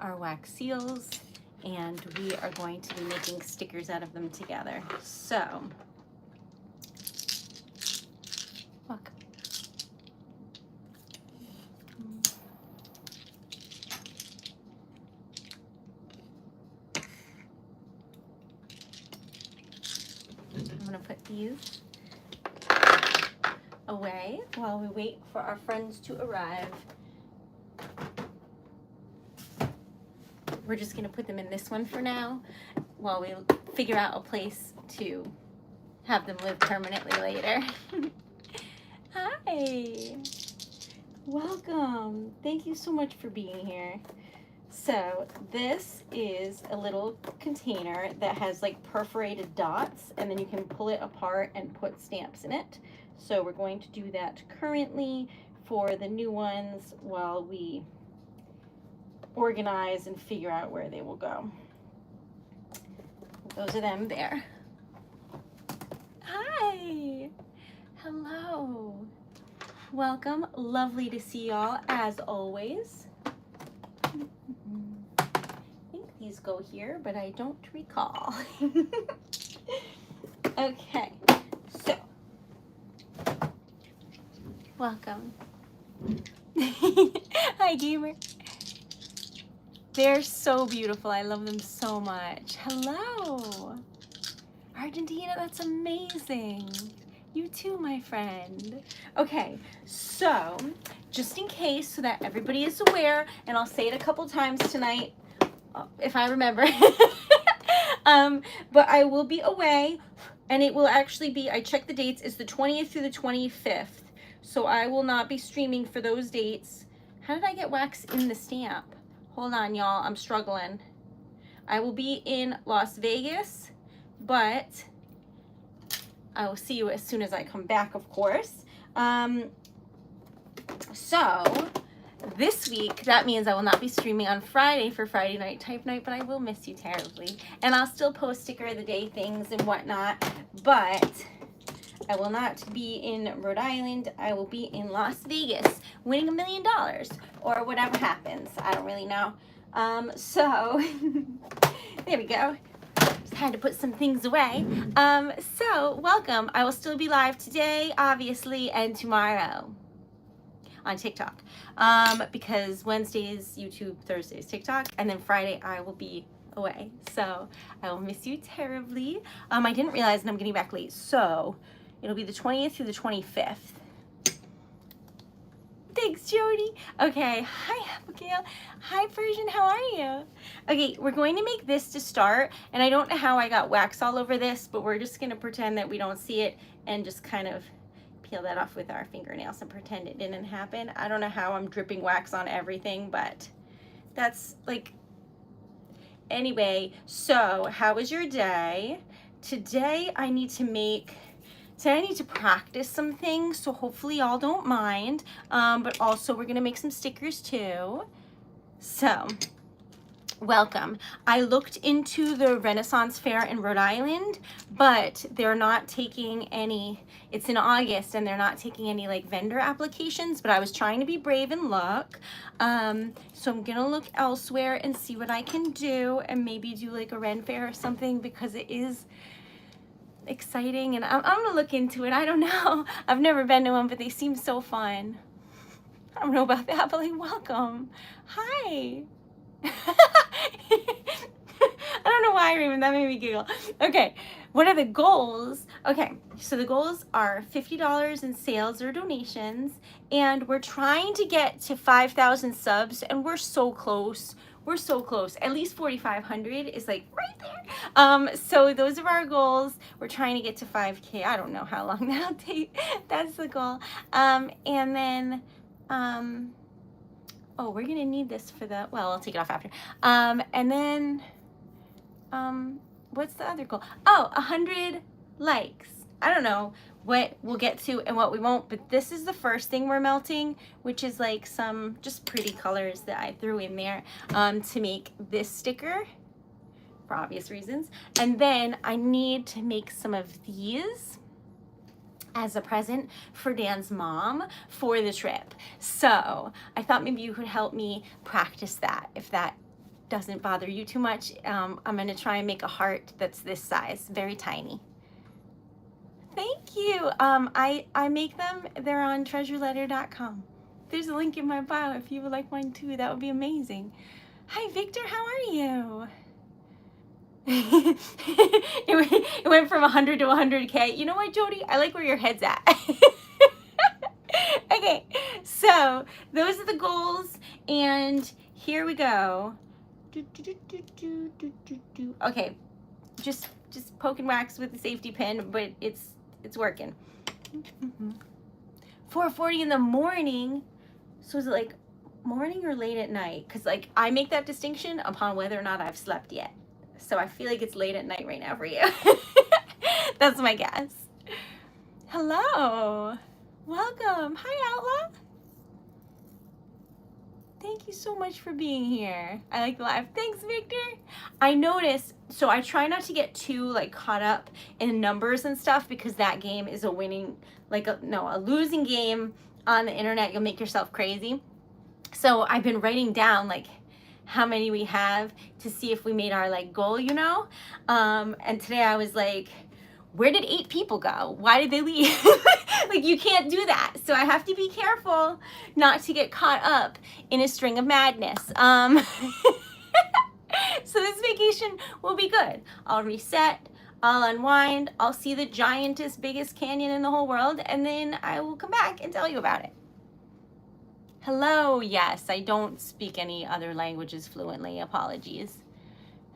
our wax seals, and we are going to be making stickers out of them together. So, look. I'm gonna put these away while we wait for our friends to arrive. We're just gonna put them in this one for now while we figure out a place to have them live permanently later. Hi, welcome. Thank you so much for being here. So this is a little container that has like perforated dots, and then you can pull it apart and put stamps in it. So we're going to do that currently for the new ones while we organize and figure out where they will go. Those are them there. Hi, hello, welcome. Lovely to see y'all as always. I think these go here, but I don't recall. Okay, so welcome. Hi, gamer. They're so beautiful. I love them so much. Hello, Argentina. That's amazing. You too, my friend. Okay, so just in case, so that everybody is aware, and I'll say it a couple times tonight if I remember. But I will be away, and it will actually be, I checked the dates, it's the 20th through the 25th. So I will not be streaming for those dates. How did I get wax in the stamp? Hold on, y'all, I'm struggling. I will be in Las Vegas, but I will see you as soon as I come back, of course. So this week, that means I will not be streaming on Friday for Friday Night Type Night, but I will miss you terribly. And I'll still post sticker of the day things and whatnot, but I will not be in Rhode Island. I will be in Las Vegas winning $1 million or whatever happens. I don't really know. So there we go. Just had to put some things away. So welcome. I will still be live today, obviously, and tomorrow on TikTok, because Wednesdays YouTube, Thursdays TikTok, and then Friday I will be away. So I will miss you terribly. I didn't realize, and I'm getting back late, so it'll be the 20th through the 25th. Thanks, Jody. Okay, hi Abigail. Hi Persian, how are you? Okay, we're going to make this to start, and I don't know how I got wax all over this, but we're just gonna pretend that we don't see it and just kind of peel that off with our fingernails and pretend it didn't happen. I don't know how I'm dripping wax on everything, but that's like, anyway, so how was your day? Today I need to practice some things, so hopefully y'all don't mind, but also we're gonna make some stickers too. So welcome. I looked into the Renaissance Fair in Rhode Island, but they're not taking any, it's in August, and they're not taking any like vendor applications, but I was trying to be brave and look. So I'm gonna look elsewhere and see what I can do, and maybe do like a Ren Fair or something, because it is exciting, and I'm gonna look into it. I don't know. I've never been to one, but they seem so fun. I don't know about that, but like, welcome. Hi. I don't know why, Raymond, that made me giggle. Okay, what are the goals? Okay, so the goals are $50 in sales or donations, and we're trying to get to 5,000 subs, and we're so close. We're so close. At least 4,500 is like right there. So those are our goals. We're trying to get to 5K. I don't know how long that'll take. That's the goal. And then, oh, we're gonna need this for the, well, I'll take it off after. And then, what's the other goal? Oh, 100 likes. I don't know what we'll get to and what we won't, but this is the first thing we're melting, which is like some just pretty colors that I threw in there to make this sticker for obvious reasons. And then I need to make some of these as a present for Dan's mom for the trip. So I thought maybe you could help me practice that, if that doesn't bother you too much, I'm gonna try and make a heart that's this size, very tiny. Thank you. I make them, they're on TreasuredLetter.com. There's a link in my bio if you would like one too, that would be amazing. Hi Victor, how are you? It went from 100 to 100K. You know what, Jody? I like where your head's at. Okay, so those are the goals, and here we go. Okay, just poke and wax with the safety pin, but it's working. 4:40 in the morning. So is it like morning or late at night? Because like I make that distinction upon whether or not I've slept yet. So I feel like it's late at night right now for you. That's my guess. Hello. Welcome. Hi, Outlaw. Thank you so much for being here. I like the live. Thanks, Victor. I noticed, so I try not to get too like caught up in numbers and stuff, because that game is a winning, like a losing game on the internet. You'll make yourself crazy. So I've been writing down like how many we have to see if we made our like goal, you know? And today I was like, where did 8 people go? Why did they leave? Like, you can't do that. So I have to be careful not to get caught up in a string of madness. So this vacation will be good. I'll reset, I'll unwind, I'll see the giantest, biggest canyon in the whole world, and then I will come back and tell you about it. Hello, yes, I don't speak any other languages fluently, apologies.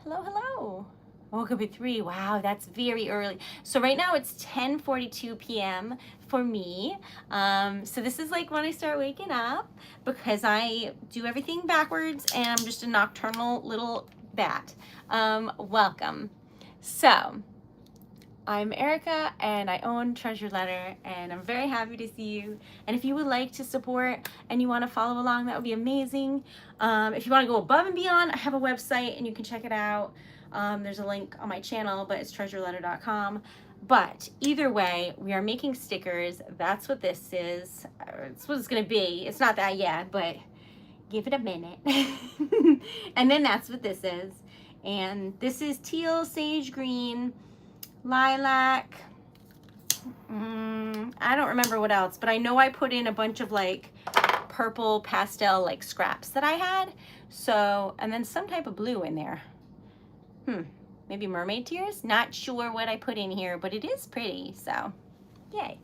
Hello, hello. I woke up at 3, wow, that's very early. So right now it's 10:42 p.m. for me. So this is like when I start waking up, because I do everything backwards and I'm just a nocturnal little bat. Welcome. So I'm Erica and I own TreasuredLetter, and I'm very happy to see you. And if you would like to support and you want to follow along, that would be amazing. If you want to go above and beyond, I have a website and you can check it out. There's a link on my channel, but it's TreasuredLetter.com. But either way, we are making stickers. That's what this is. It's what it's going to be. It's not that yet, but give it a minute. And then that's what this is. And this is teal, sage green, lilac. I don't remember what else, but I know I put in a bunch of like purple pastel like scraps that I had. So, and then some type of blue in there. Maybe mermaid tears? Not sure what I put in here, but it is pretty, so yay.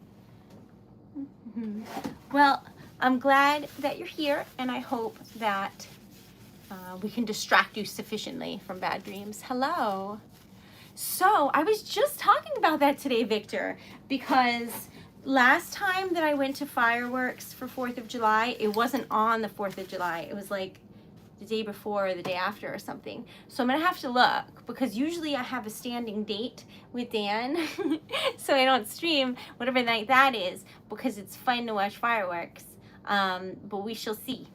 Well, I'm glad that you're here, and I hope that we can distract you sufficiently from bad dreams. Hello. So I was just talking about that today, Victor, because last time that I went to fireworks for 4th of July, it wasn't on the 4th of July. It was like the day before or the day after or something. So I'm gonna have to look, because usually I have a standing date with Dan so I don't stream whatever night that is, because it's fun to watch fireworks. But we shall see.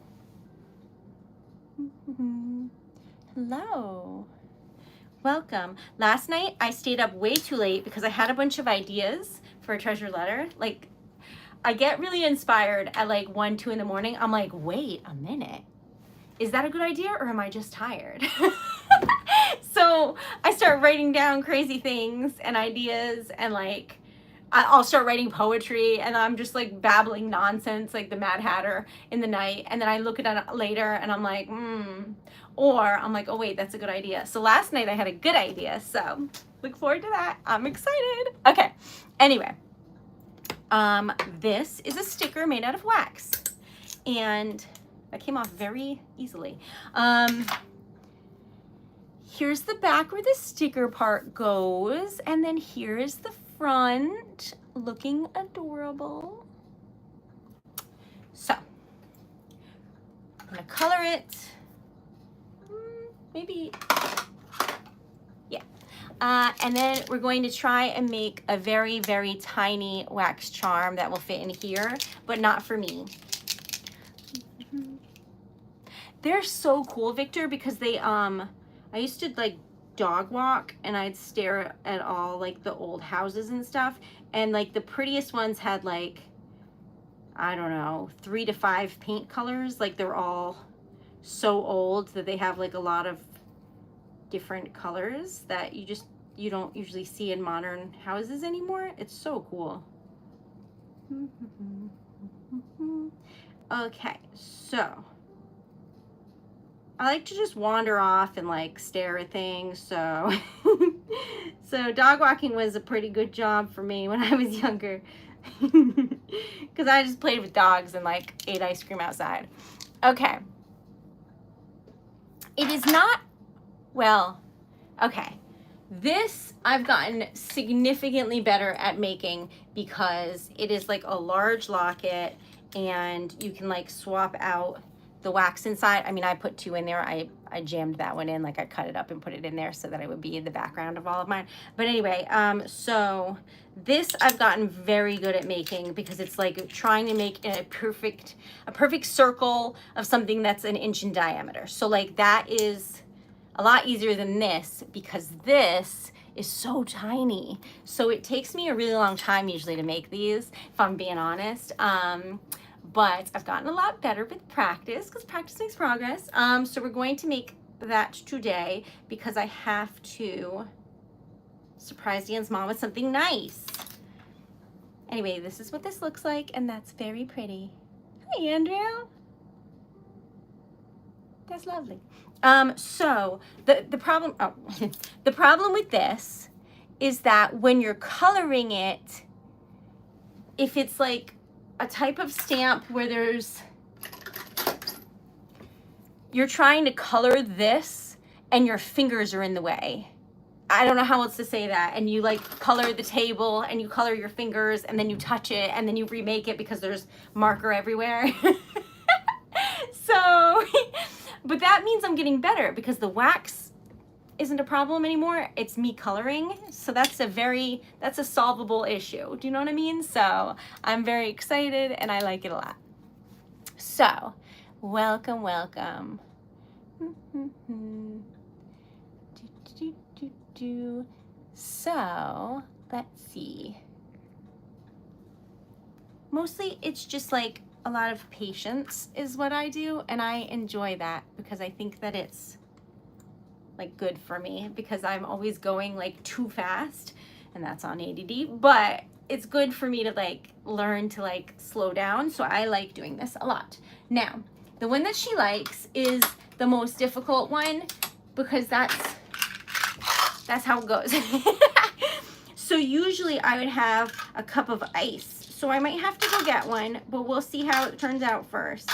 Hello. Welcome. Last night I stayed up way too late because I had a bunch of ideas for a TreasuredLetter. Like, I get really inspired at like 1, 2 in the morning. I'm like, wait a minute. Is that a good idea, or am I just tired? So I start writing down crazy things and ideas, and like I'll start writing poetry, and I'm just like babbling nonsense like the Mad Hatter in the night, and then I look at it later and I'm like, or I'm like, oh wait, that's a good idea. So last night I had a good idea, so look forward to that. I'm excited. Okay, anyway, this is a sticker made out of wax, and that came off very easily. Here's the back where the sticker part goes, and then here's the front, looking adorable. So I'm gonna color it. Maybe, yeah. And then we're going to try and make a very, very tiny wax charm that will fit in here, but not for me. They're so cool, Victor, because they, I used to like dog walk, and I'd stare at all like the old houses and stuff, and like the prettiest ones had like, I don't know, 3 to 5 paint colors. Like they're all so old that they have like a lot of different colors that you don't usually see in modern houses anymore. It's so cool. Okay, so I like to just wander off and like stare at things. So so dog walking was a pretty good job for me when I was younger. Because I just played with dogs and like ate ice cream outside. Okay. It is not, well, okay. This I've gotten significantly better at making because it is like a large locket and you can like swap out the wax inside. I mean, I put 2 in there. I jammed that one in, like I cut it up and put it in there so that it would be in the background of all of mine. But anyway, so this I've gotten very good at making because it's like trying to make a perfect circle of something that's 1 inch in diameter. So like that is a lot easier than this because this is so tiny. So it takes me a really long time usually to make these, if I'm being honest. But I've gotten a lot better with practice because practice makes progress. So we're going to make that today because I have to surprise Dan's mom with something nice. Anyway, this is what this looks like, and that's very pretty. Hi, Andrew. That's lovely. So the problem, the problem with this is that when you're coloring it, if it's like a type of stamp where you're trying to color this and your fingers are in the way. I don't know how else to say that. And you like color the table and you color your fingers and then you touch it and then you remake it because there's marker everywhere. So, but that means I'm getting better because the wax isn't a problem anymore. It's me coloring. So that's a solvable issue. Do you know what I mean? So I'm very excited and I like it a lot. So welcome, welcome. So let's see. Mostly it's just like a lot of patience is what I do, and I enjoy that because I think that it's like good for me because I'm always going like too fast, and that's on ADD, but it's good for me to like learn to like slow down. So I like doing this a lot. Now, the one that she likes is the most difficult one because that's how it goes. So usually I would have a cup of ice. So I might have to go get one, but we'll see how it turns out first.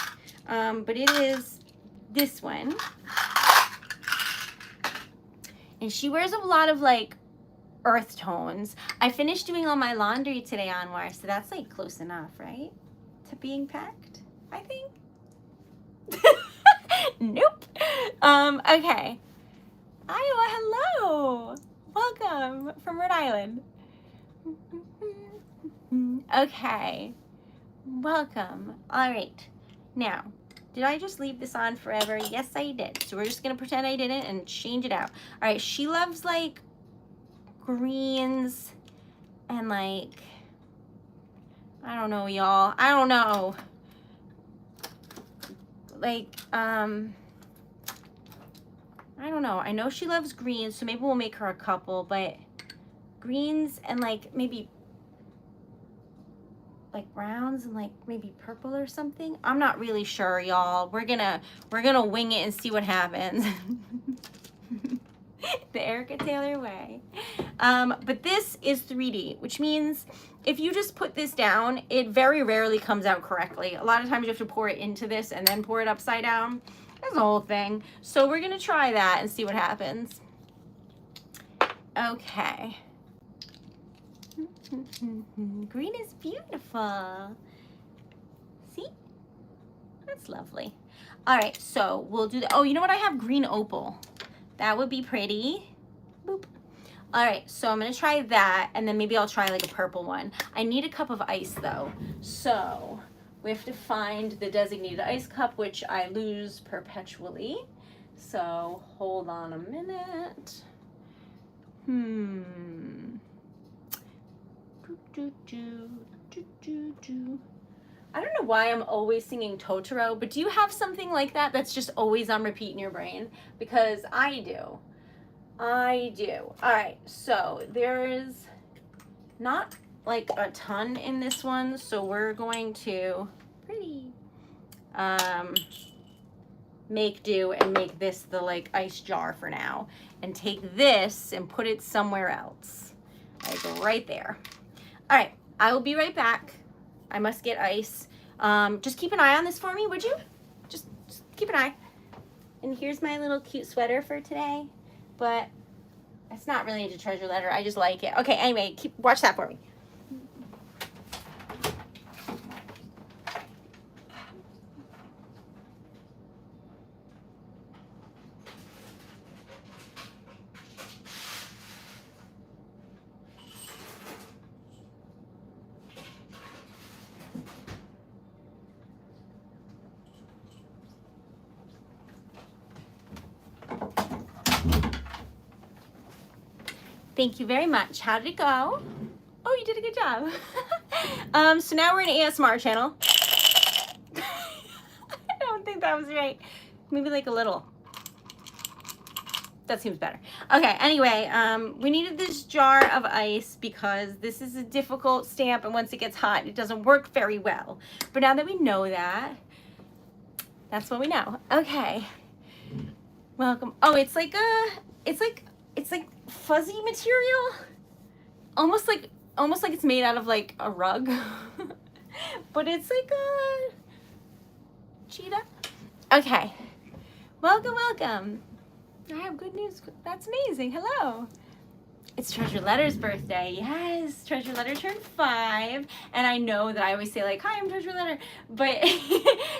But it is this one. And she wears a lot of like earth tones. I finished doing all my laundry today, Anwar, so that's like close enough, right? To being packed, I think. Nope. Okay. Iowa, hello. Welcome from Rhode Island. Okay. Welcome. All right. Now, did I just leave this on forever? Yes, I did. So we're just going to pretend I didn't and change it out. All right. She loves like greens and like, I don't know, y'all. I don't know. Like, I don't know. I know she loves greens, so maybe we'll make her a couple, but greens and like maybe like browns and like maybe purple or something. I'm not really sure, y'all. We're gonna wing it and see what happens. The Erica Taylor way. But this is 3D, which means if you just put this down, it very rarely comes out correctly. A lot of times you have to pour it into this and then pour it upside down. That's the whole thing. So we're gonna try that and see what happens. Okay. Green is beautiful. See? That's lovely. All right, so we'll do the, oh, you know what? I have green opal. That would be pretty. Boop. All right, so I'm gonna try that, and then maybe I'll try like a purple one. I need a cup of ice though. So we have to find the designated ice cup, which I lose perpetually. So hold on a minute. I don't know why I'm always singing Totoro, but do you have something like that that's just always on repeat in your brain? Because I do. I do. All right, so there is not like a ton in this one, so we're going to make do and make this the like ice jar for now, and take this and put it somewhere else, like right there. All right, I will be right back. I must get ice. Just keep an eye on this for me, would you? Just keep an eye. And here's my little cute sweater for today, but it's not really into treasure letter. I just like it. Okay, anyway, watch that for me. Thank you very much. How did it go? Oh, you did a good job. So now we're in ASMR channel. I don't think that was right. Maybe like a little. That seems better. Okay, anyway, we needed this jar of ice because this is a difficult stamp, and once it gets hot, it doesn't work very well. But now that we know that, that's what we know. Okay. Welcome. Oh, it's like fuzzy material. Almost like it's made out of like a rug. But it's like a cheetah. Okay. Welcome. I have good news. That's amazing. Hello. It's Treasure Letter's birthday. Yes, Treasure Letter turned 5. And I know that I always say like, hi, I'm Treasure Letter. But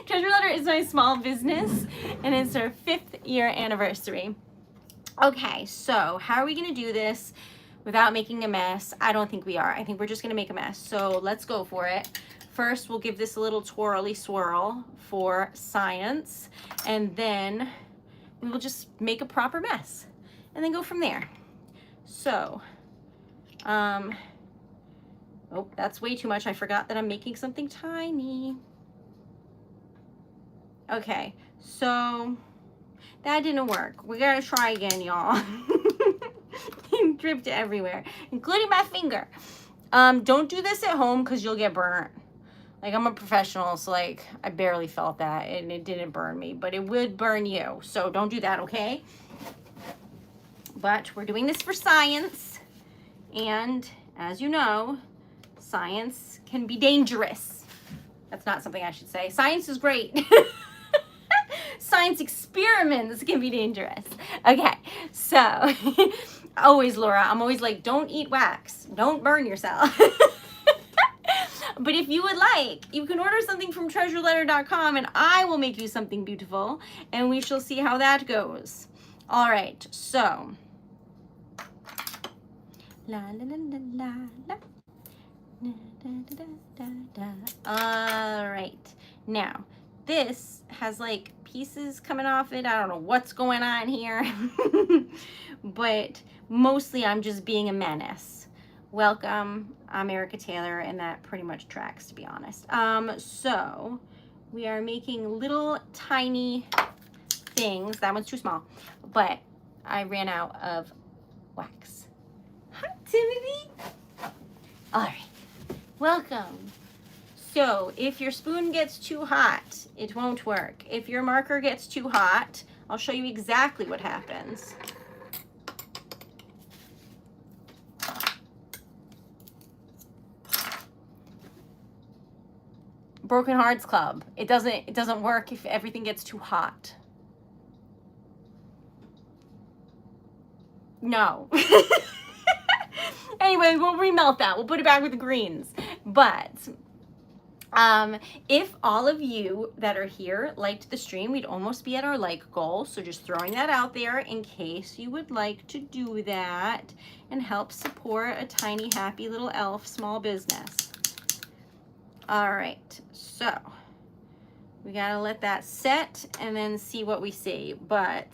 Treasure Letter is my small business, and it's our 5th year anniversary. Okay, so how are we going to do this without making a mess? I don't think we are. I think we're just going to make a mess. So let's go for it. First, we'll give this a little twirly swirl for science. And then we will just make a proper mess and then go from there. So, oh, that's way too much. I forgot that I'm making something tiny. Okay, so that didn't work. We gotta try again, y'all. It dripped everywhere, including my finger. Don't do this at home because you'll get burnt. Like, I'm a professional, so like I barely felt that and it didn't burn me, but it would burn you. So don't do that, okay? But we're doing this for science, and as you know, science can be dangerous. That's not something I should say. Science is great. Science experiments can be dangerous. Okay, so always, Laura, I'm always like, don't eat wax. Don't burn yourself. But if you would like, you can order something from TreasuredLetter.com and I will make you something beautiful, and we shall see how that goes. All right, so. La la la la la la. Da, da, da, da, da. All right, now this has like pieces coming off it. I don't know what's going on here, but mostly I'm just being a menace. Welcome, I'm Erica Taylor, and that pretty much tracks, to be honest. So we are making little tiny things. That one's too small, but I ran out of wax. Hi, Timothy. All right, welcome. So if your spoon gets too hot, it won't work. If your marker gets too hot, I'll show you exactly what happens. Broken Hearts Club. It doesn't work if everything gets too hot. No. Anyway, we'll remelt that. We'll put it back with the greens. But if all of you that are here liked the stream, we'd almost be at our like goal. So just throwing that out there in case you would like to do that and help support a tiny, happy little elf small business. All right, so we gotta let that set and then see what we see. But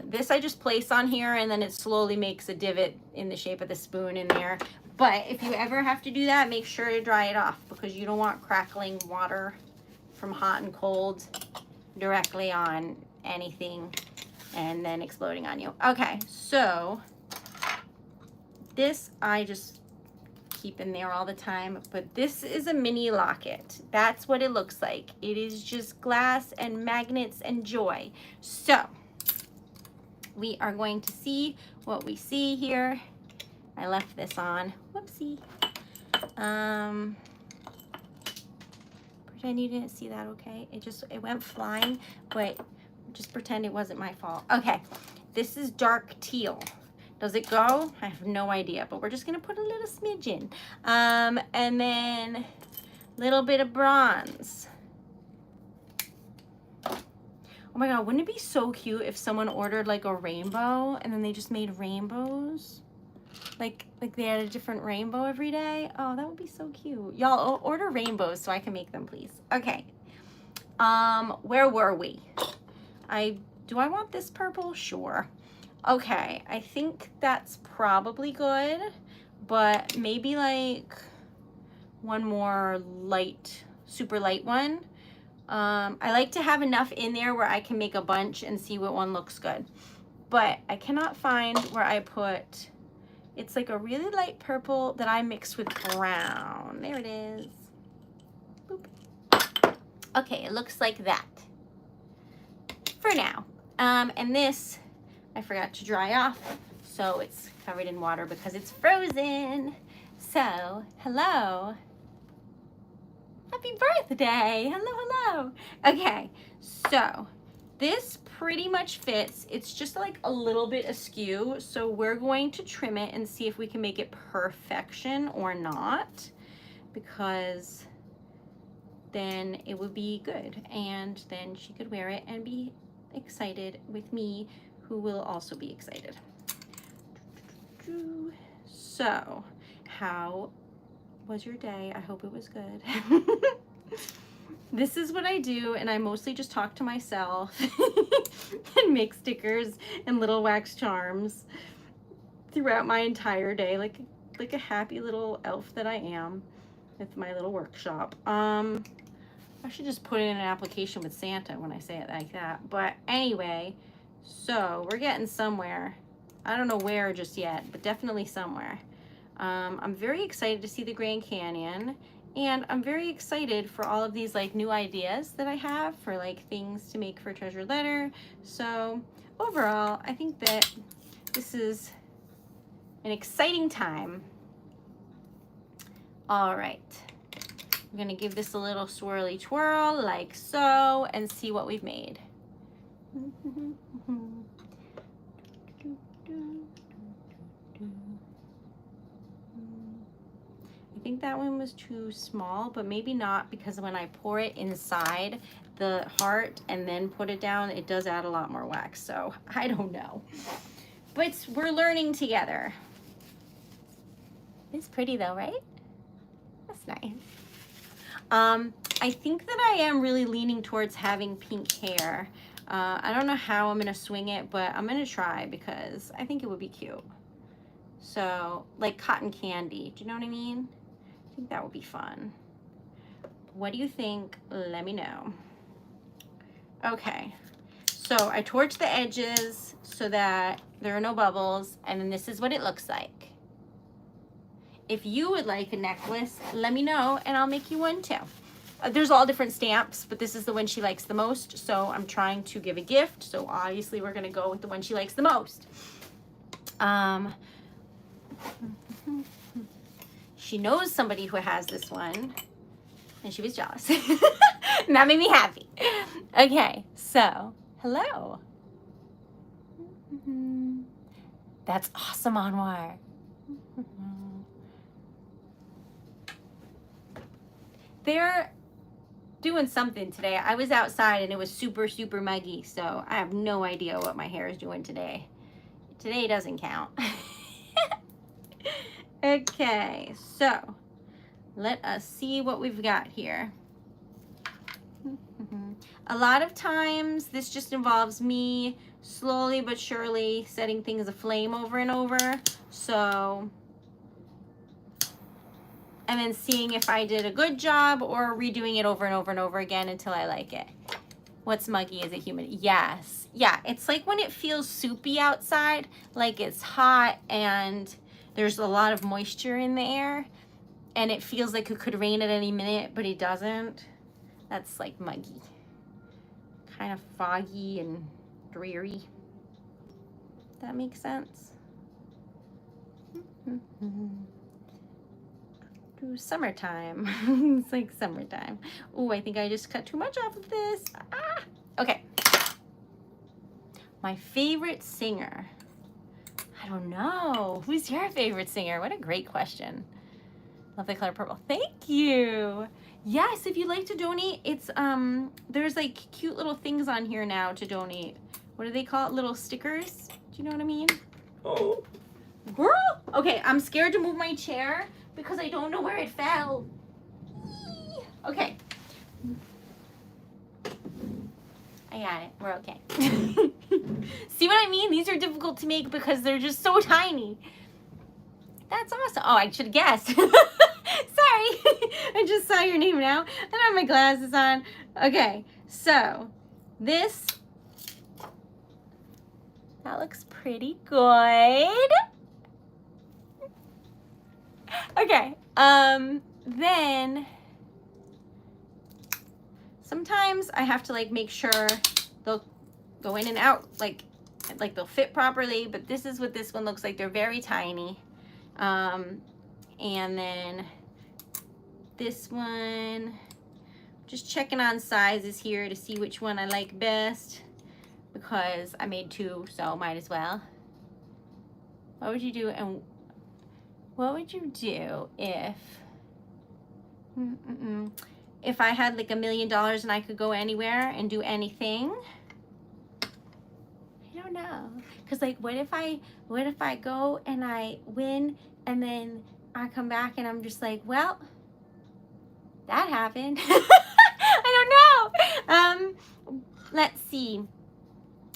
this I just place on here, and then it slowly makes a divot in the shape of the spoon in there. But if you ever have to do that, make sure to dry it off because you don't want crackling water from hot and cold directly on anything and then exploding on you. Okay, so this I just keep in there all the time, but this is a mini locket. That's what it looks like. It is just glass and magnets and joy. So we are going to see what we see here. I left this on. Whoopsie. Pretend you didn't see that, okay? It went flying, but just pretend it wasn't my fault. Okay, this is dark teal. Does it go? I have no idea, but we're just gonna put a little smidge in. And then a little bit of bronze. Oh my God, wouldn't it be so cute if someone ordered like a rainbow and then they just made rainbows? Like they had a different rainbow every day. Oh, that would be so cute. Y'all order rainbows so I can make them, please. Okay. Where were we? Do I want this purple? Sure. Okay, I think that's probably good, but maybe like one more light, super light one. I like to have enough in there where I can make a bunch and see what one looks good. But I cannot find where I put, it's like a really light purple that I mixed with brown. There it is. Boop. Okay, it looks like that for now. And this, I forgot to dry off, so it's covered in water because it's frozen. So, hello. Happy birthday. Hello, hello. Okay, so this pretty much fits. It's just like a little bit askew, so we're going to trim it and see if we can make it perfection or not, because then it would be good, and then she could wear it and be excited with me, who will also be excited. So, how was your day? I hope it was good. This is what I do, and I mostly just talk to myself and make stickers and little wax charms throughout my entire day, like a happy little elf that I am with my little workshop. I should just put in an application with Santa when I say it like that. But anyway, so we're getting somewhere. I don't know where just yet, but definitely somewhere. I'm very excited to see the Grand Canyon, and I'm very excited for all of these like new ideas that I have for like things to make for Treasured Letter. So overall, I think that this is an exciting time. All right. I'm gonna give this a little swirly twirl like so and see what we've made. I think that one was too small, but maybe not, because when I pour it inside the heart and then put it down, it does add a lot more wax. So I don't know, but we're learning together. It's pretty though, right? That's nice. I think that I am really leaning towards having pink hair. I don't know how I'm gonna swing it, but I'm gonna try because I think it would be cute. So like cotton candy, do you know what I mean? I think that would be fun. What do you think? Let me know. Okay, so I torched the edges so that there are no bubbles, and then this is what it looks like. If you would like a necklace, let me know and I'll make you one too. There's all different stamps, but this is the one she likes the most, so I'm trying to give a gift, so obviously we're gonna go with the one she likes the most. She knows somebody who has this one, and she was jealous. And that made me happy. Okay, so, hello. That's awesome, Anwar. They're doing something today. I was outside and it was super, super muggy, so I have no idea what my hair is doing today. Today doesn't count. Okay, so let us see what we've got here. A lot of times this just involves me slowly but surely setting things aflame over and over. So and then seeing if I did a good job or redoing it over and over and over again until I like it. What's muggy? Is it humid? Yes. Yeah, it's like when it feels soupy outside, like it's hot and there's a lot of moisture in the air and it feels like it could rain at any minute, but it doesn't. That's like muggy. Kind of foggy and dreary. That makes sense. Summertime. It's like summertime. Oh, I think I just cut too much off of this. Ah! Okay. My favorite singer. I don't know. Who's your favorite singer? What a great question. Love the color purple. Thank you. Yes, if you'd like to donate, it's there's like cute little things on here now to donate. What do they call it? Little stickers. Do you know what I mean? Oh. Girl. Okay, I'm scared to move my chair because I don't know where it fell. Okay. I got it. We're okay. See what I mean? These are difficult to make because they're just so tiny. That's awesome. Oh, I should have guessed. Sorry. I just saw your name now. I don't have my glasses on. Okay, so this, that looks pretty good. Okay, then sometimes I have to like make sure they'll go in and out, like they'll fit properly, but this is what this one looks like. They're very tiny. And then this one, just checking on sizes here to see which one I like best because I made two, so might as well. What would you do, and what would you do if I had like $1 million and I could go anywhere and do anything? I don't know, because like what if I go and I win and then I come back and I'm just like, well, that happened. I don't know. Let's see.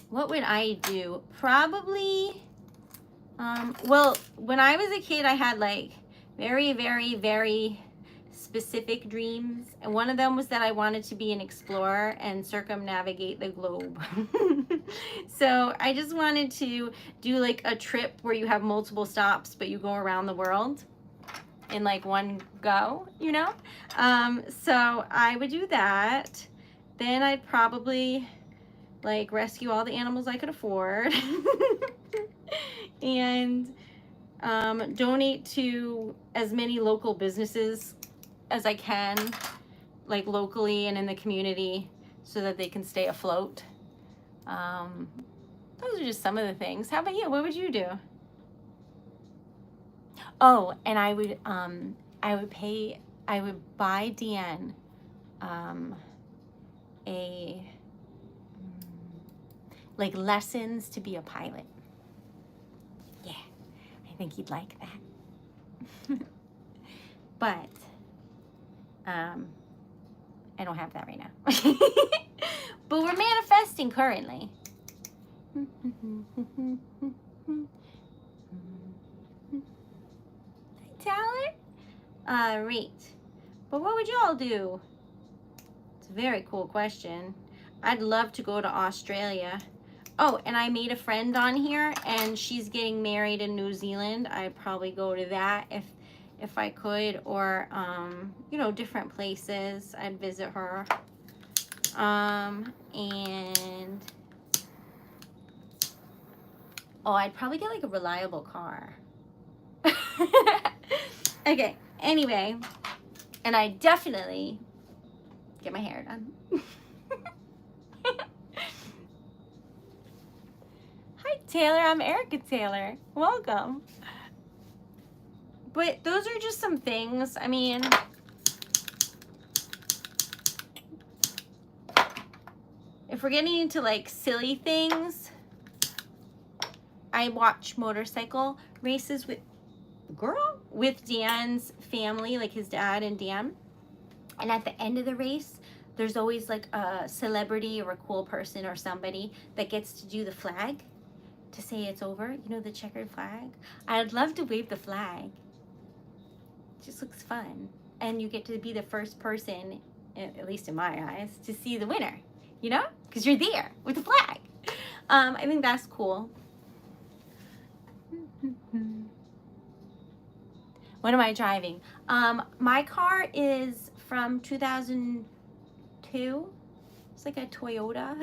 What would I do? Probably, well, when I was a kid, I had like very, very, very specific dreams. And one of them was that I wanted to be an explorer and circumnavigate the globe. So I just wanted to do like a trip where you have multiple stops, but you go around the world in like one go, you know? So I would do that. Then I'd probably like rescue all the animals I could afford and donate to as many local businesses as I can, like locally and in the community, so that they can stay afloat. Those are just some of the things. How about you? What would you do? Oh, and I would buy Deanne like lessons to be a pilot. Yeah, I think he'd like that. But I don't have that right now. But we're manifesting currently. Tyler? Right. But what would y'all do? It's a very cool question. I'd love to go to Australia. Oh, and I made a friend on here, and she's getting married in New Zealand. I'd probably go to that if I could, or you know, different places. I'd visit her. And oh, I'd probably get like a reliable car. Okay, anyway, and I definitely get my hair done. Hi Taylor, I'm Erica Taylor. Welcome. But those are just some things. I mean, if we're getting into like silly things, I watch motorcycle races with Dan's family, like his dad and Dan. And at the end of the race, there's always like a celebrity or a cool person or somebody that gets to do the flag to say it's over. You know, the checkered flag. I'd love to wave the flag. It just looks fun. And you get to be the first person, at least in my eyes, to see the winner, you know? Because you're there with the flag. I think that's cool. What am I driving? My car is from 2002. It's like a Toyota.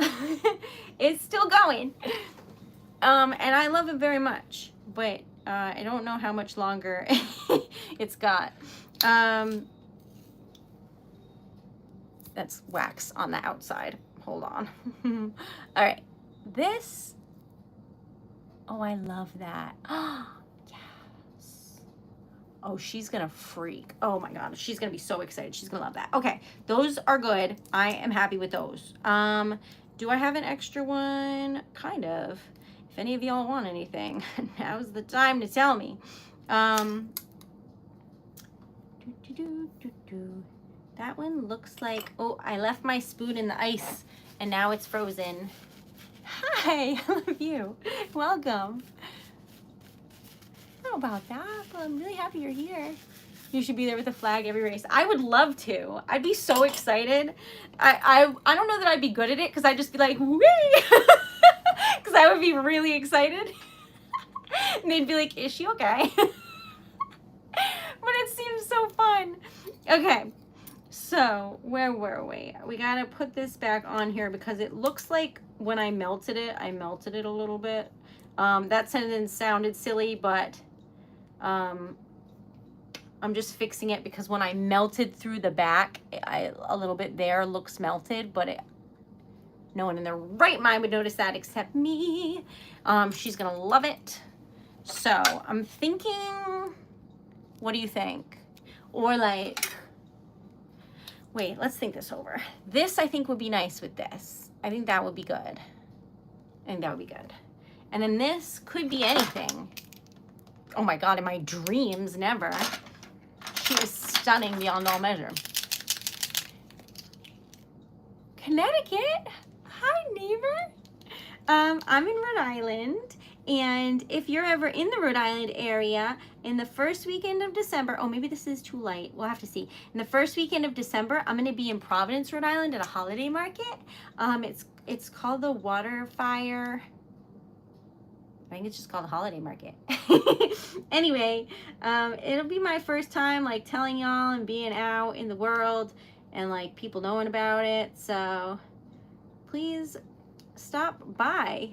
It's still going. And I love it very much, but I don't know how much longer it's got. That's wax on the outside. Hold on. All right. This. Oh, I love that. Oh, yes. Oh, she's going to freak. Oh my God. She's going to be so excited. She's going to love that. Okay. Those are good. I am happy with those. Do I have an extra one? Kind of. If any of y'all want anything, now's the time to tell me. That one looks like, oh, I left my spoon in the ice and now it's frozen. Hi, I love you. Welcome. How about that? Well, I'm really happy you're here. You should be there with a flag every race. I would love to. I'd be so excited. I don't know that I'd be good at it because I'd just be like, whee! Because I would be really excited. And they'd be like, is she okay? But it seems so fun. Okay. So, where were we? We gotta put this back on here because it looks like when I melted it a little bit. That sentence sounded silly, but I'm just fixing it because when I melted through the back, a little bit there looks melted, but no one in their right mind would notice that except me. She's gonna love it. So, I'm thinking, what do you think? Or like, wait, let's think this over. This, I think, would be nice with this. I think that would be good. I think that would be good. And then this could be anything. Oh my God, in my dreams, never. She is stunning beyond all measure. Connecticut? Hi, neighbor. I'm in Rhode Island. And if you're ever in the Rhode Island area, in the first weekend of December, oh, maybe this is too light. We'll have to see. In the first weekend of December, I'm going to be in Providence, Rhode Island at a holiday market. It's called the Water Fire. I think it's just called a holiday market. Anyway, it'll be my first time like telling y'all and being out in the world and like people knowing about it. So please stop by.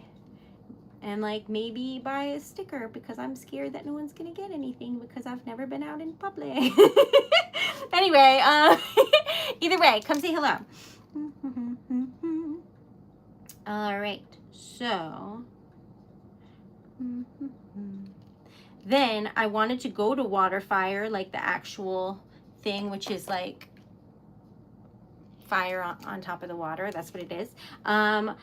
And like maybe buy a sticker because I'm scared that no one's gonna get anything because I've never been out in public. Anyway, either way, come say hello. All right, so then I wanted to go to Water Fire, like the actual thing, which is like fire on top of the water. That's what it is. And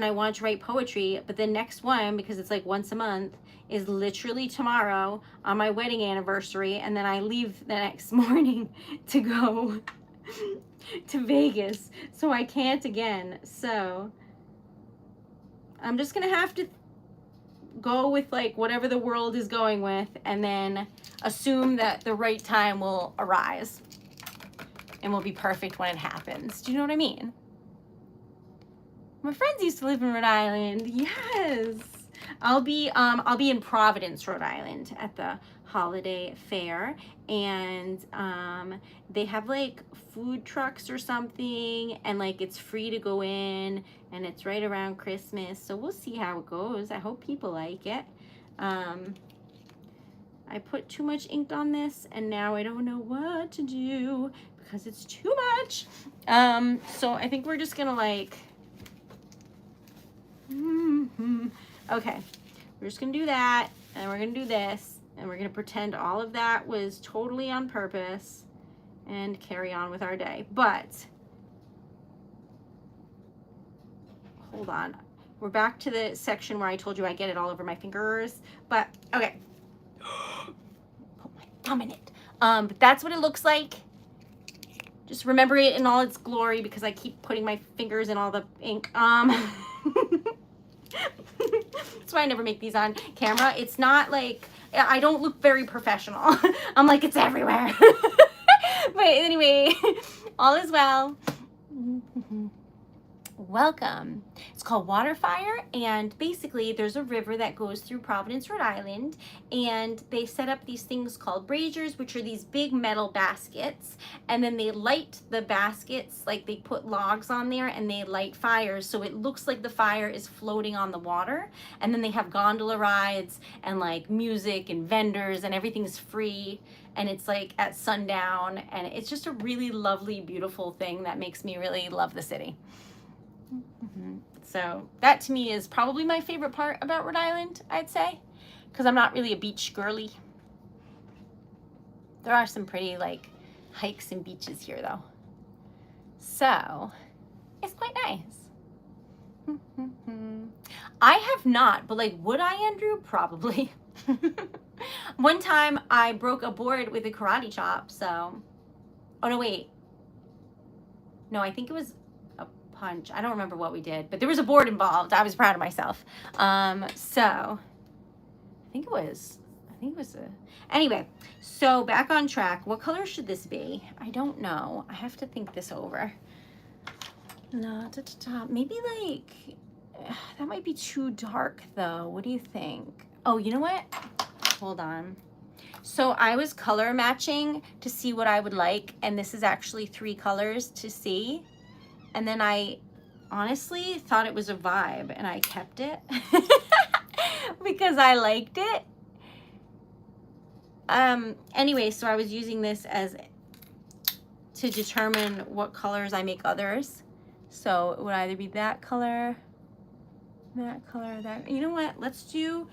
I wanted to write poetry, but the next one, because it's like once a month, is literally tomorrow on my wedding anniversary, and then I leave the next morning to go to Vegas, so I can't again. So I'm just gonna have to go with like whatever the world is going with, and then assume that the right time will arise and will be perfect when it happens. Do you know what I mean? My friends used to live in Rhode Island. Yes. I'll be in Providence, Rhode Island at the holiday fair, and they have like food trucks or something, and like it's free to go in, and it's right around Christmas. So we'll see how it goes. I hope people like it. I put too much ink on this and now I don't know what to do because it's too much. So I think we're just gonna like okay, we're just gonna do that, and we're gonna do this, and we're gonna pretend all of that was totally on purpose and carry on with our day. But hold on, we're back to the section where I told you I get it all over my fingers. But okay, put my thumb in it. But that's what it looks like. Just remember it in all its glory because I keep putting my fingers in all the ink. That's why I never make these on camera. It's not like, I don't look very professional. I'm like, it's everywhere. But anyway, all is well. Welcome. It's called Waterfire, and basically there's a river that goes through Providence, Rhode Island, and they set up these things called braziers, which are these big metal baskets, and then they light the baskets, like they put logs on there and they light fires, so it looks like the fire is floating on the water. And then they have gondola rides and like music and vendors, and everything's free, and it's like at sundown, and it's just a really lovely, beautiful thing that makes me really love the city. So that to me is probably my favorite part about Rhode Island, I'd say, because I'm not really a beach girly. There are some pretty like hikes and beaches here though, so it's quite nice. I have not, but like, would I, Andrew? Probably. One time I broke a board with a karate chop, so, oh no, wait, no, I think it was punch. I don't remember what we did, but there was a board involved. I was proud of myself. So I think it was anyway, so back on track. What color should this be? I don't know. I have to think this over. No, maybe like, that might be too dark though. What do you think? Oh, you know what? Hold on. So I was color matching to see what I would like, and this is actually 3 colors to see. And then I honestly thought it was a vibe, and I kept it because I liked it. Anyway, so I was using this as to determine what colors I make others. So it would either be that color, that. You know what? Let's do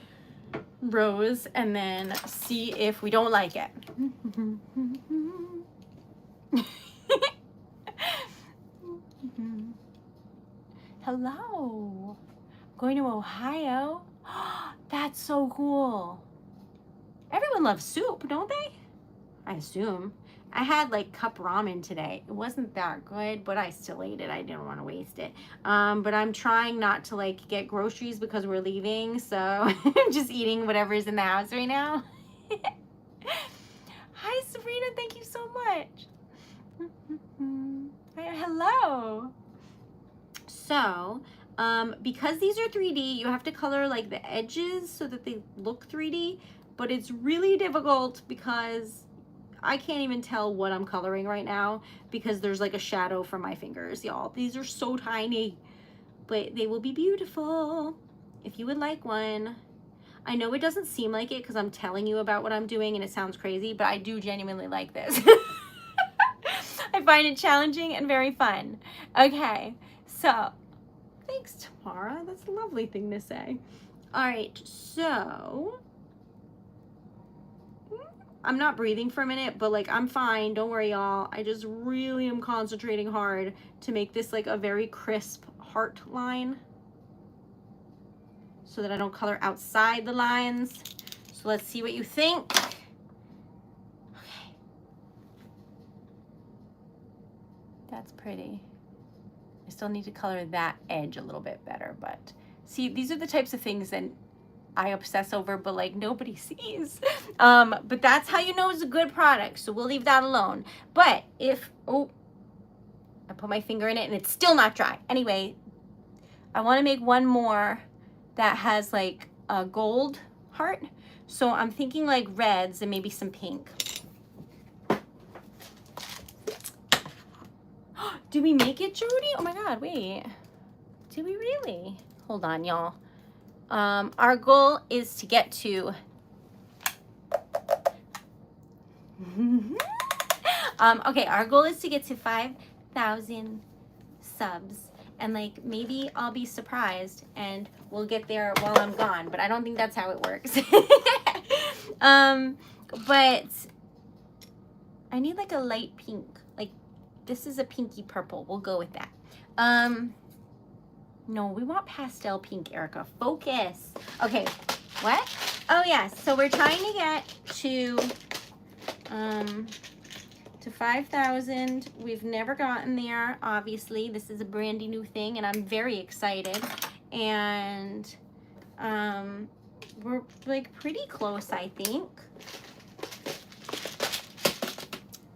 rose and then see if we don't like it. Hello, going to Ohio. That's so cool. Everyone loves soup, don't they? I assume. I had like cup ramen today. It wasn't that good, but I still ate it. I didn't want to waste it. But I'm trying not to like get groceries because we're leaving, so I'm just eating whatever's in the house right now. Hi, Sabrina. Thank you so much. Hello. So, because these are 3D, you have to color like the edges so that they look 3D, but it's really difficult because I can't even tell what I'm coloring right now because there's like a shadow from my fingers, y'all. These are so tiny, but they will be beautiful if you would like one. I know it doesn't seem like it because I'm telling you about what I'm doing and it sounds crazy, but I do genuinely like this. I find it challenging and very fun. Okay, so thanks, Tamara. That's a lovely thing to say. All right, so I'm not breathing for a minute, but like I'm fine. Don't worry, y'all. I just really am concentrating hard to make this like a very crisp heart line so that I don't color outside the lines. So let's see what you think. That's pretty. I still need to color that edge a little bit better, but see, these are the types of things that I obsess over, but like nobody sees. But that's how you know it's a good product, so we'll leave that alone. But if, oh, I put my finger in it and it's still not dry. Anyway, I want to make one more that has like a gold heart. So I'm thinking like reds and maybe some pink. Did we make it, Jody? Oh my God, wait. Did we really? Hold on, y'all. Our goal is to get to okay, our goal is to get to 5,000 subs, and like maybe I'll be surprised and we'll get there while I'm gone, but I don't think that's how it works. But I need like a light pink. Like this is a pinky purple. We'll go with that. No, we want pastel pink, Erica. Focus. Okay, what? Oh yes, so we're trying to get to 5,000. We've never gotten there, obviously. This is a brandy new thing and I'm very excited. And we're like pretty close, I think.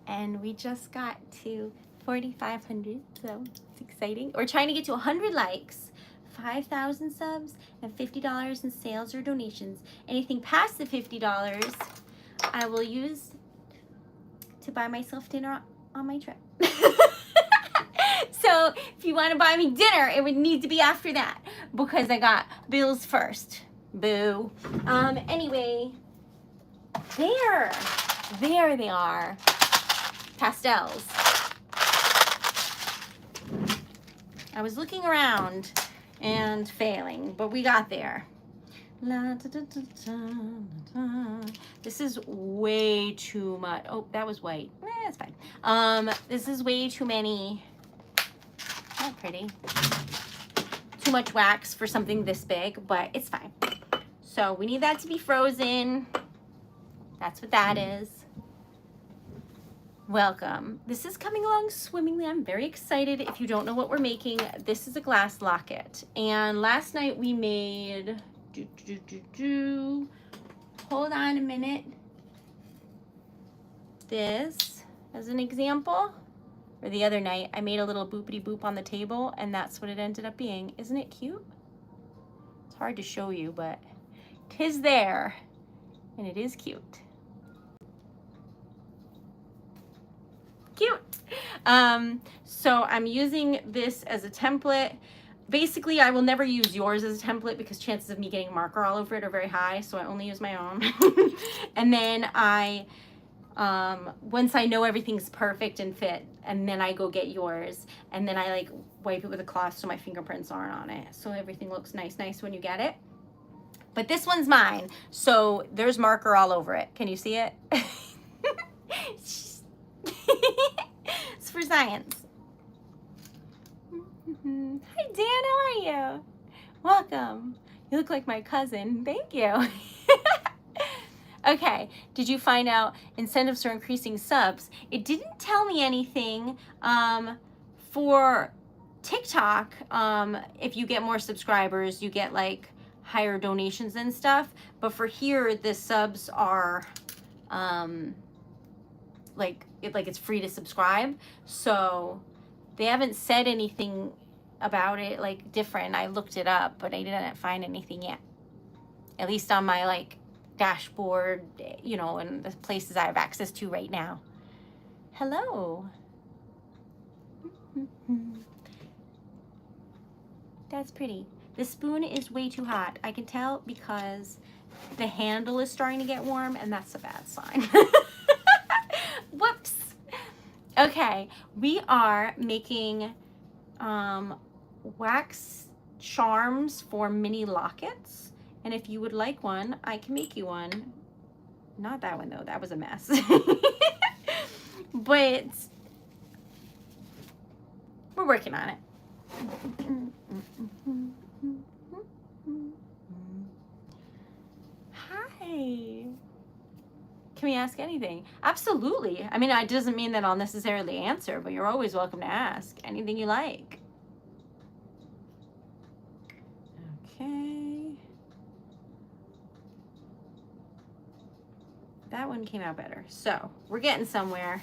And we just got to 4,500, so it's exciting. We're trying to get to 100 likes, 5,000 subs, and $50 in sales or donations. Anything past the $50, I will use to buy myself dinner on my trip. So if you want to buy me dinner, it would need to be after that because I got bills first. Boo. Anyway, there they are. Pastels. I was looking around and failing, but we got there. La, da, da, da, da, da. This is way too much. Oh, that was white. That's fine. This is way too many. Not pretty. Too much wax for something this big, but it's fine. So we need that to be frozen. That's what that is. Welcome. This is coming along swimmingly. I'm very excited. If you don't know what we're making, this is a glass locket. And last night we made, hold on a minute. This as an example. Or the other night, I made a little boopity boop on the table, and that's what it ended up being. Isn't it cute? It's hard to show you, but 'tis there, and it is cute. Cute. So I'm using this as a template. Basically, I will never use yours as a template because chances of me getting a marker all over it are very high, so I only use my own. And then once I know everything's perfect and fit, and then I go get yours, and then I like wipe it with a cloth so my fingerprints aren't on it, so everything looks nice when you get it. But this one's mine, so there's marker all over it. Can you see it? It's for science. Hi Dan, how are you? Welcome. You look like my cousin. Thank you. Okay, did you find out incentives are increasing subs? It didn't tell me anything for TikTok. If you get more subscribers, you get like higher donations and stuff. But for here, the subs are like it's free to subscribe. So they haven't said anything about it like different. I looked it up, but I didn't find anything yet. At least on my like dashboard, you know, and the places I have access to right now. Hello. That's pretty. The spoon is way too hot. I can tell because the handle is starting to get warm, and that's a bad sign. Whoops. Okay, we are making wax charms for mini lockets. And if you would like one, I can make you one. Not that one though, that was a mess. But we're working on it. Hi. Can we ask anything? Absolutely. I mean, it doesn't mean that I'll necessarily answer, but you're always welcome to ask anything you like. Okay. That one came out better. So we're getting somewhere.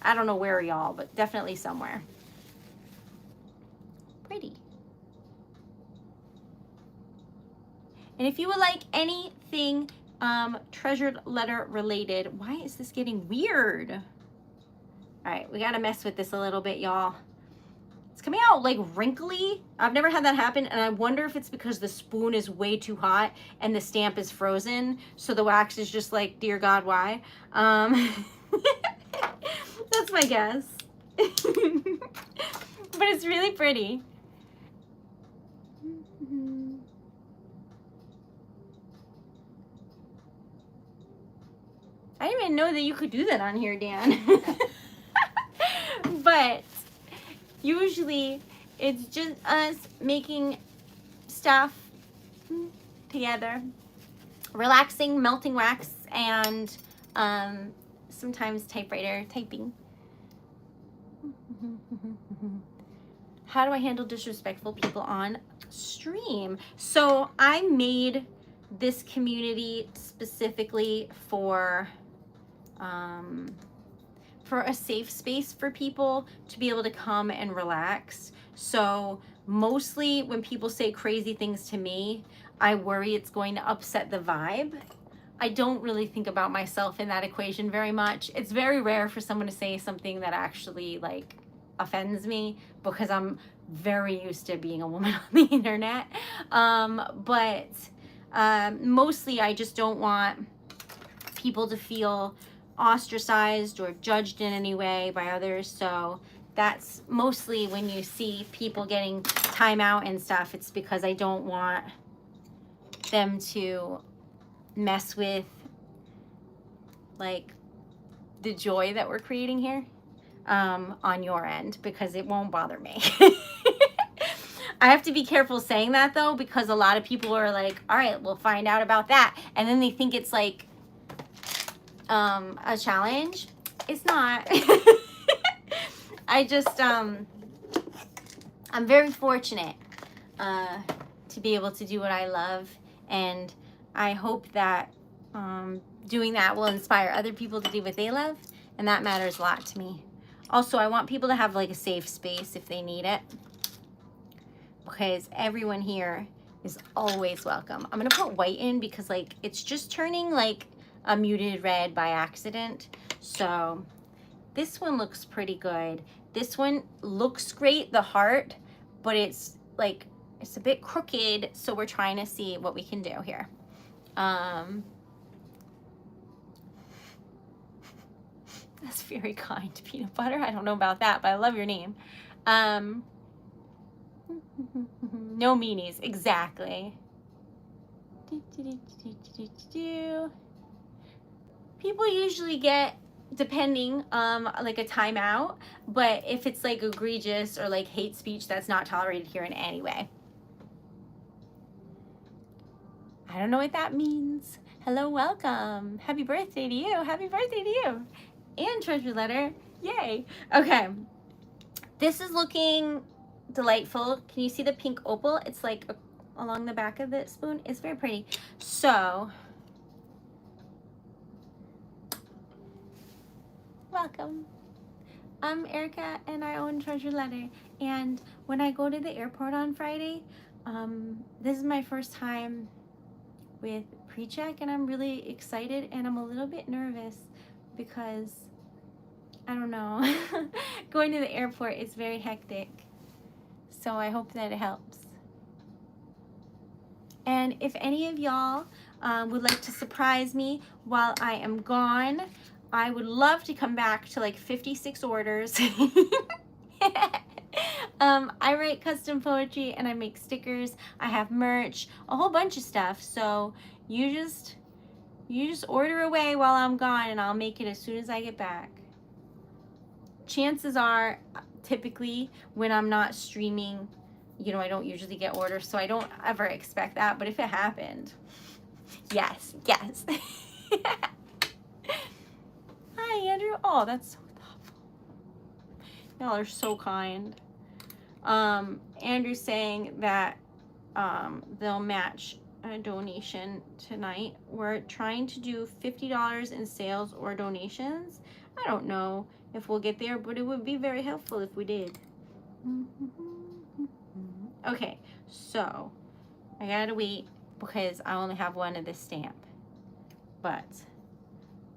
I don't know where y'all, but definitely somewhere. Pretty. And if you would like anything treasured letter related, why is this getting weird? All right, we gotta mess with this a little bit, y'all. It's coming out like wrinkly. I've never had that happen, and I wonder if it's because the spoon is way too hot and the stamp is frozen, so the wax is just like, dear God, why? That's my guess. But it's really pretty. I didn't even know that you could do that on here, Dan. But usually it's just us making stuff together, relaxing, melting wax, and sometimes typewriter typing. How do I handle disrespectful people on stream? So I made this community specifically for a safe space for people to be able to come and relax. So mostly when people say crazy things to me, I worry it's going to upset the vibe. I don't really think about myself in that equation very much. It's very rare for someone to say something that actually like offends me, because I'm very used to being a woman on the internet. But mostly I just don't want people to feel ostracized or judged in any way by others. So that's mostly when you see people getting time out and stuff, it's because I don't want them to mess with like the joy that we're creating here on your end, because it won't bother me. I have to be careful saying that though, because a lot of people are like, all right, we'll find out about that, and then they think it's like a challenge. It's not. I just I'm very fortunate to be able to do what I love, and I hope that doing that will inspire other people to do what they love, and that matters a lot to me. Also, I want people to have like a safe space if they need it, because everyone here is always welcome. I'm gonna put white in because like it's just turning like a muted red by accident. So this one looks pretty good. This one looks great, the heart, but it's like, it's a bit crooked, so we're trying to see what we can do here. That's very kind, Peanut Butter. I don't know about that, but I love your name. No meanies, exactly. People usually get, depending, like a timeout, but if it's like egregious or like hate speech, that's not tolerated here in any way. I don't know what that means. Hello, welcome. Happy birthday to you. Happy birthday to you. And treasured letter. Yay. Okay. This is looking delightful. Can you see the pink opal? It's like along the back of the spoon. It's very pretty. So, welcome. I'm Erica and I own Treasured Letter. And when I go to the airport on Friday, this is my first time with pre-check, and I'm really excited, and I'm a little bit nervous because I don't know. Going to the airport is very hectic. So I hope that it helps. And if any of y'all would like to surprise me while I am gone, I would love to come back to like 56 orders. I write custom poetry and I make stickers. I have merch, a whole bunch of stuff. So you just order away while I'm gone, and I'll make it as soon as I get back. Chances are, typically when I'm not streaming, you know, I don't usually get orders, so I don't ever expect that. But if it happened, yes. Hi, Andrew. Oh, that's so thoughtful. Y'all are so kind. Andrew's saying that they'll match a donation tonight. We're trying to do $50 in sales or donations. I don't know if we'll get there, but it would be very helpful if we did. Okay, so I gotta wait because I only have one of this stamp, but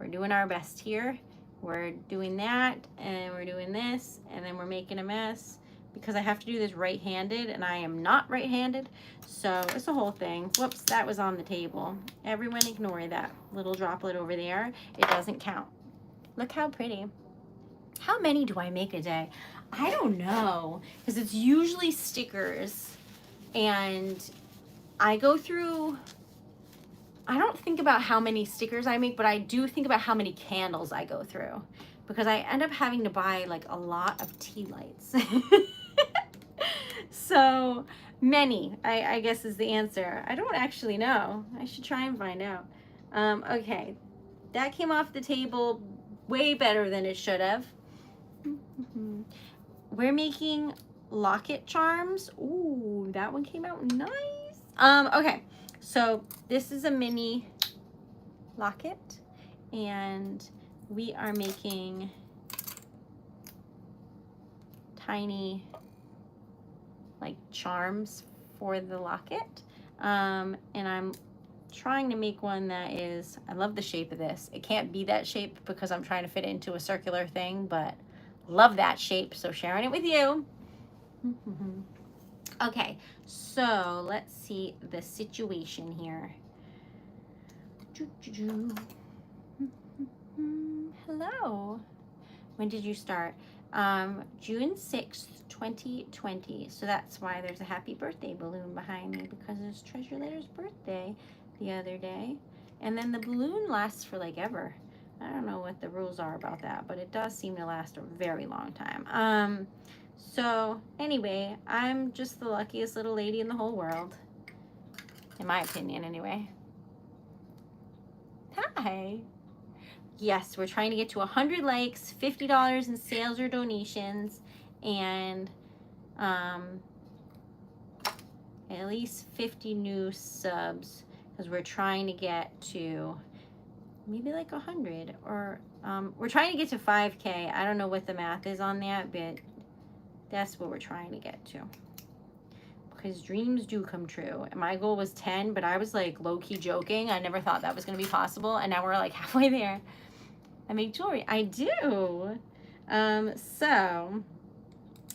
we're doing our best here. We're doing that, and we're doing this, and then we're making a mess because I have to do this right-handed, and I am not right-handed, so it's a whole thing. Whoops, that was on the table. Everyone ignore that little droplet over there. It doesn't count. Look how pretty. How many do I make a day? I don't know, because it's usually stickers, and I go through, I don't think about how many stickers I make, but I do think about how many candles I go through, because I end up having to buy like a lot of tea lights. So many, I guess, is the answer. I don't actually know. I should try and find out. Okay, that came off the table way better than it should have. We're making locket charms. Ooh, that one came out nice. Okay, So this is a mini locket, and we are making tiny like charms for the locket. And I'm trying to make one that is, I love the shape of this. It can't be that shape because I'm trying to fit it into a circular thing, but love that shape, so sharing it with you. Okay, so let's see the situation here. Hello. When did you start? June 6th, 2020. So that's why there's a happy birthday balloon behind me, because it's TreasuredLetter's birthday the other day. And then the balloon lasts for like ever. I don't know what the rules are about that, but it does seem to last a very long time. So anyway, I'm just the luckiest little lady in the whole world. In my opinion, anyway. Hi. Yes, we're trying to get to 100 likes, $50 in sales or donations, and at least 50 new subs, because we're trying to get to maybe like 100, or we're trying to get to 5K. I don't know what the math is on that, but that's what we're trying to get to, because dreams do come true. And my goal was 10, but I was like low-key joking. I never thought that was going to be possible, and now we're like halfway there. I make jewelry. I do. So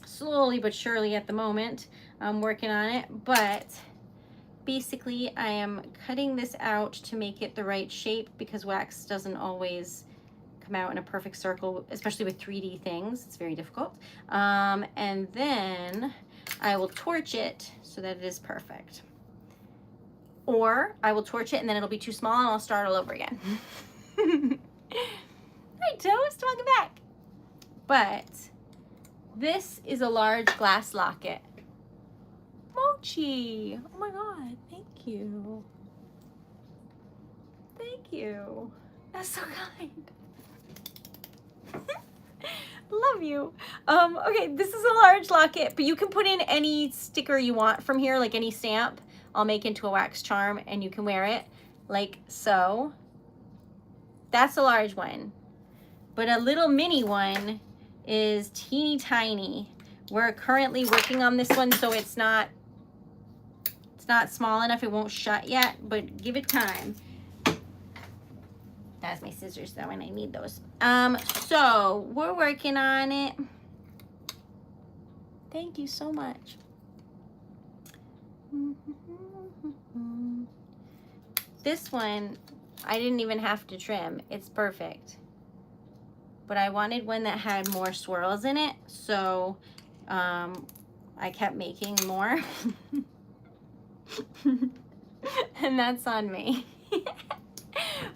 slowly but surely at the moment, I'm working on it, but basically I am cutting this out to make it the right shape, because wax doesn't always come out in a perfect circle, especially with 3D things. It's very difficult. And then I will torch it so that it is perfect. Or I will torch it and then it'll be too small and I'll start all over again. Hi Toast, welcome back. But this is a large glass locket. Mochi, oh my God, thank you. Thank you. That's so kind. Love you. Okay, this is a large locket, but you can put in any sticker you want from here, like any stamp. I'll make into a wax charm and you can wear it like so. That's a large one. But a little mini one is teeny tiny. We're currently working on this one, so it's not small enough. It won't shut yet, but give it time. That's my scissors though, and I need those. So we're working on it. Thank you so much. This one, I didn't even have to trim. It's perfect. But I wanted one that had more swirls in it, so I kept making more. And that's on me.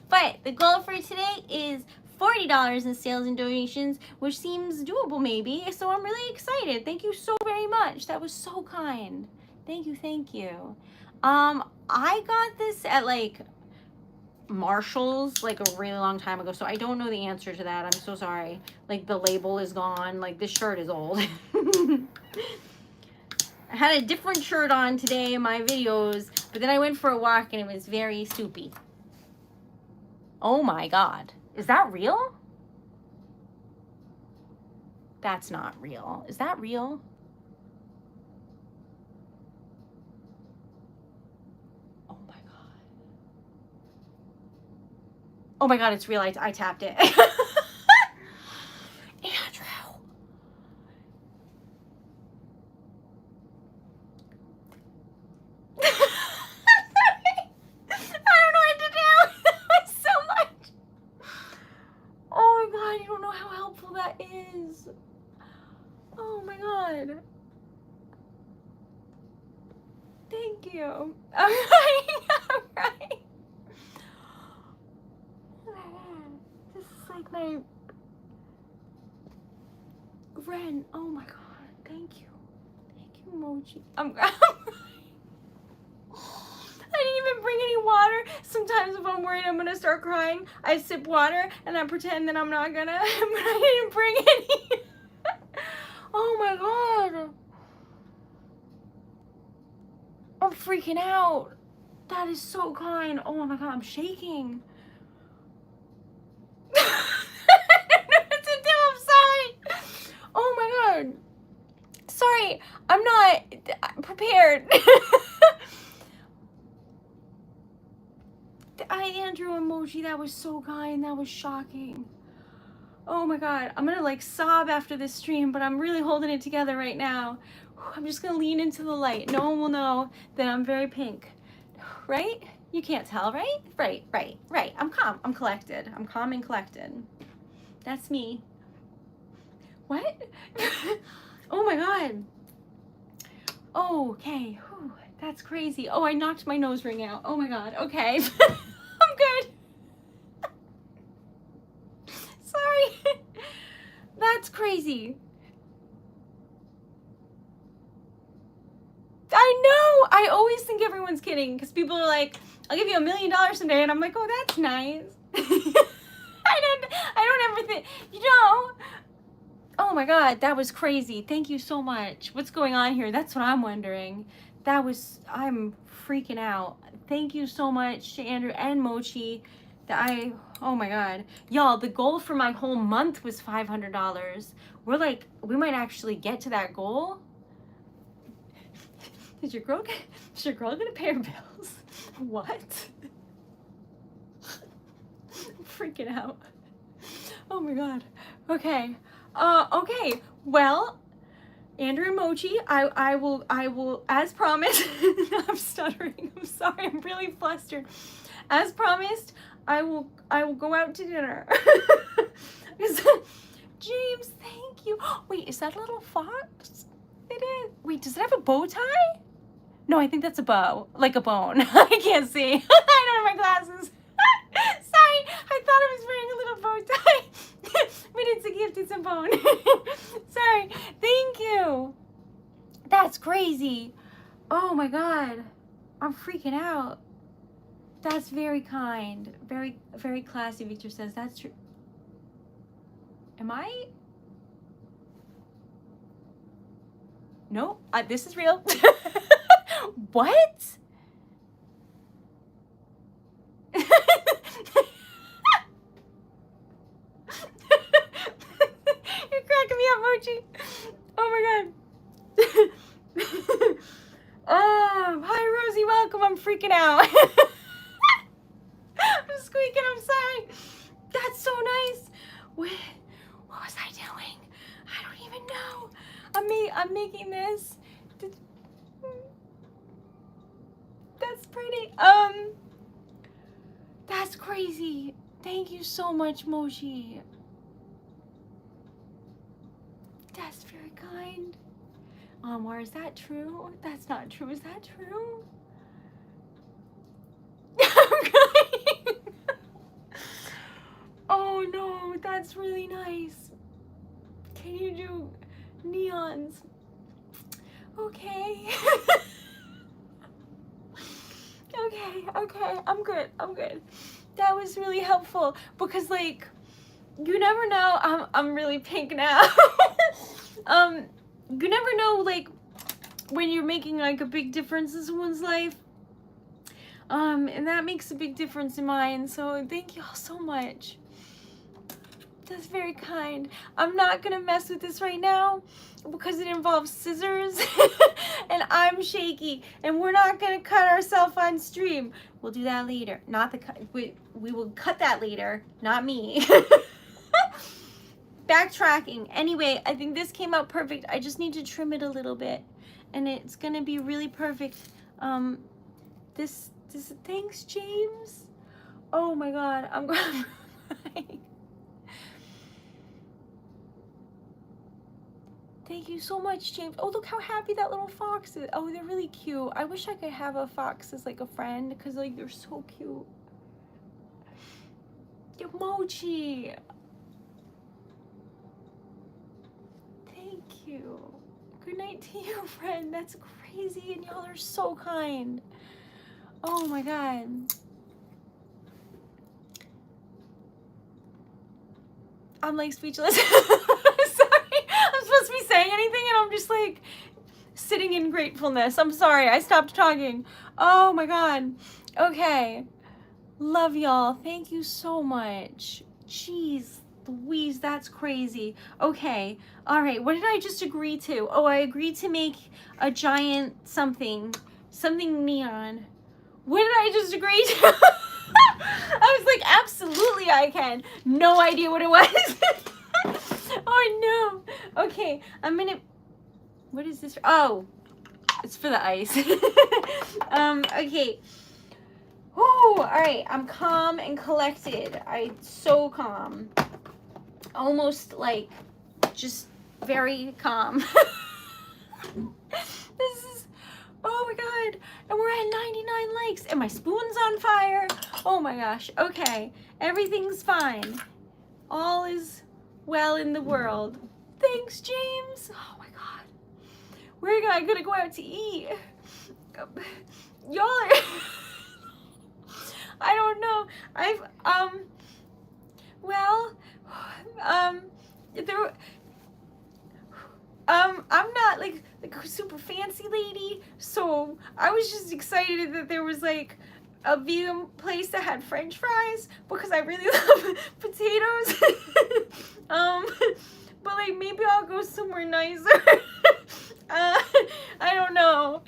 But the goal for today is $40 in sales and donations, which seems doable maybe, so I'm really excited. Thank you so very much. That was so kind. Thank you, thank you. I got this at like Marshall's like a really long time ago, so I don't know the answer to that. I'm so sorry. Like the label is gone. Like this shirt is old. I had a different shirt on today in my videos, but then I went for a walk and it was very soupy. Oh my God. Is that real? That's not real. Is that real? Oh my God. Oh my God, it's real. I tapped it. Andrew. You don't know how helpful that is. Oh my God. Thank you. All right. All right. Oh my God. This is like my Ren. Oh my God. Thank you. Thank you, Mochi. I didn't even bring any water. Sometimes if I'm worried I'm gonna start crying, I sip water and I pretend that I'm not gonna, but I didn't bring any. Oh my God. I'm freaking out. That is so kind. Oh my God, I'm shaking. I don't know what to do. I'm sorry. Oh my God. Sorry, I'm not prepared. The Andrew emoji, that was so kind. That was shocking. Oh my God, I'm gonna like sob after this stream, but I'm really holding it together right now. I'm just gonna lean into the light. No one will know that I'm very pink, right? You can't tell, right? Right. I'm calm, I'm collected. I'm calm and collected. That's me. What? Oh my God. Oh, okay, whew, that's crazy. Oh, I knocked my nose ring out. Oh my God, okay. I'm good. Sorry. That's crazy. I know. I always think everyone's kidding because people are like, I'll give you $1 million someday. And I'm like, oh, that's nice. I don't ever think, you know. Oh my God, that was crazy. Thank you so much. What's going on here? That's what I'm wondering. I'm freaking out. Thank you so much to Andrew and Mochi. Oh my God. Y'all, the goal for my whole month was $500. We might actually get to that goal. Is your girl gonna pay her bills? What? I'm freaking out. Oh my God. Okay. Okay. Well, Andrew and Mochi, I will, as promised. I'm stuttering. I'm sorry. I'm really flustered. As promised, I will go out to dinner. James, thank you. Wait, is that a little fox? It is. Wait, does it have a bow tie? No, I think that's a bow, like a bone. I can't see. I don't have my glasses. Sorry, I thought I was wearing a little bow tie. But it's a gift, it's a bone. Sorry, thank you. That's crazy. Oh my God, I'm freaking out. That's very kind. Very, very classy, Victor says. That's true. Am I? No, this is real. What? You're cracking me up, Mochi. Oh my God. Hi Rosie, welcome. I'm freaking out. I'm squeaking, I'm sorry. That's so nice. What was I doing? I don't even know. I'm making this. That's pretty. That's crazy. Thank you so much, Mochi. That's very kind. Or is that true? That's not true. Is that true? I'm crying. Oh no, that's really nice. Can you do neons? Okay. Okay, I'm good. That was really helpful because like, you never know, I'm really pink now. You never know like when you're making like a big difference in someone's life. And that makes a big difference in mine. So thank you all so much. That's very kind. I'm not gonna mess with this right now because it involves scissors and I'm shaky and we're not gonna cut ourselves on stream. We'll do that later. Not the cut. We will cut that later. Not me. Backtracking. Anyway, I think this came out perfect. I just need to trim it a little bit and it's gonna be really perfect. This thanks, James. Oh my God, I'm going. Thank you so much, James. Oh, look how happy that little fox is. Oh, they're really cute. I wish I could have a fox as like a friend because like they're so cute. Mochi. Thank you. Good night to you, friend. That's crazy and y'all are so kind. Oh my God. I'm like speechless. I'm supposed to be saying anything and I'm just like sitting in gratefulness. I'm sorry, I stopped talking. Oh my God. Okay. Love y'all. Thank you so much. Jeez Louise, that's crazy. Okay. All right. What did I just agree to? Oh, I agreed to make a giant something neon. What did I just agree to? I was like, absolutely I can. No idea what it was. Oh no. Okay. What is this? Oh, it's for the ice. Okay. Oh, all right. I'm calm and collected. I'm so calm. Almost like just very calm. This is, oh my God. And we're at 99 likes and my spoon's on fire. Oh my gosh. Okay. Everything's fine. All is well in the world. Thanks, James. Oh my God. We're gonna go out to eat. Y'all are I don't know. There I'm not like a super fancy lady, so I was just excited that there was like a vegan place that had French fries because I really love potatoes. But like maybe I'll go somewhere nicer. I don't know.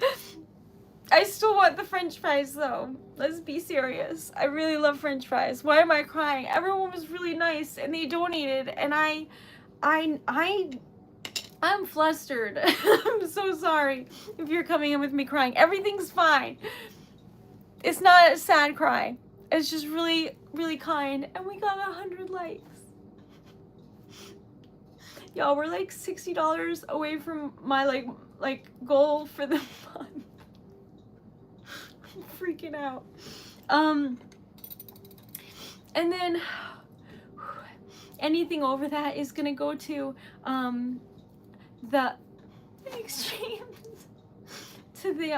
I still want the French fries though. Let's be serious. I really love French fries. Why am I crying? Everyone was really nice and they donated and I'm flustered. I'm so sorry if you're coming in with me crying. Everything's fine. It's not a sad cry. It's just really, really kind. And we got 100 likes. Y'all, we're like $60 away from my like goal for the month. I'm freaking out. And then anything over that is gonna go to the exchange to the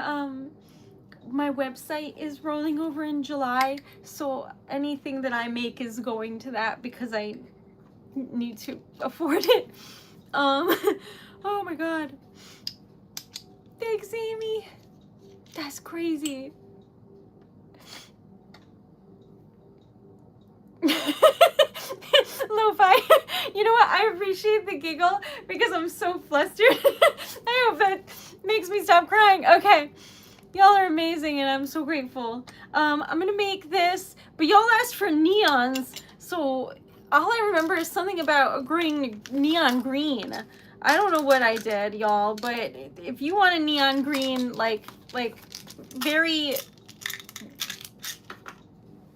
my website is rolling over in July, so anything that I make is going to that because I need to afford it. Oh my God. Thanks, Amy. That's crazy. Lo-fi. You know what? I appreciate the giggle because I'm so flustered. I hope that makes me stop crying. Okay. Y'all are amazing and I'm so grateful. I'm gonna make this, but y'all asked for neons, so all I remember is something about a green neon green. I don't know what I did, y'all, but if you want a neon green, like very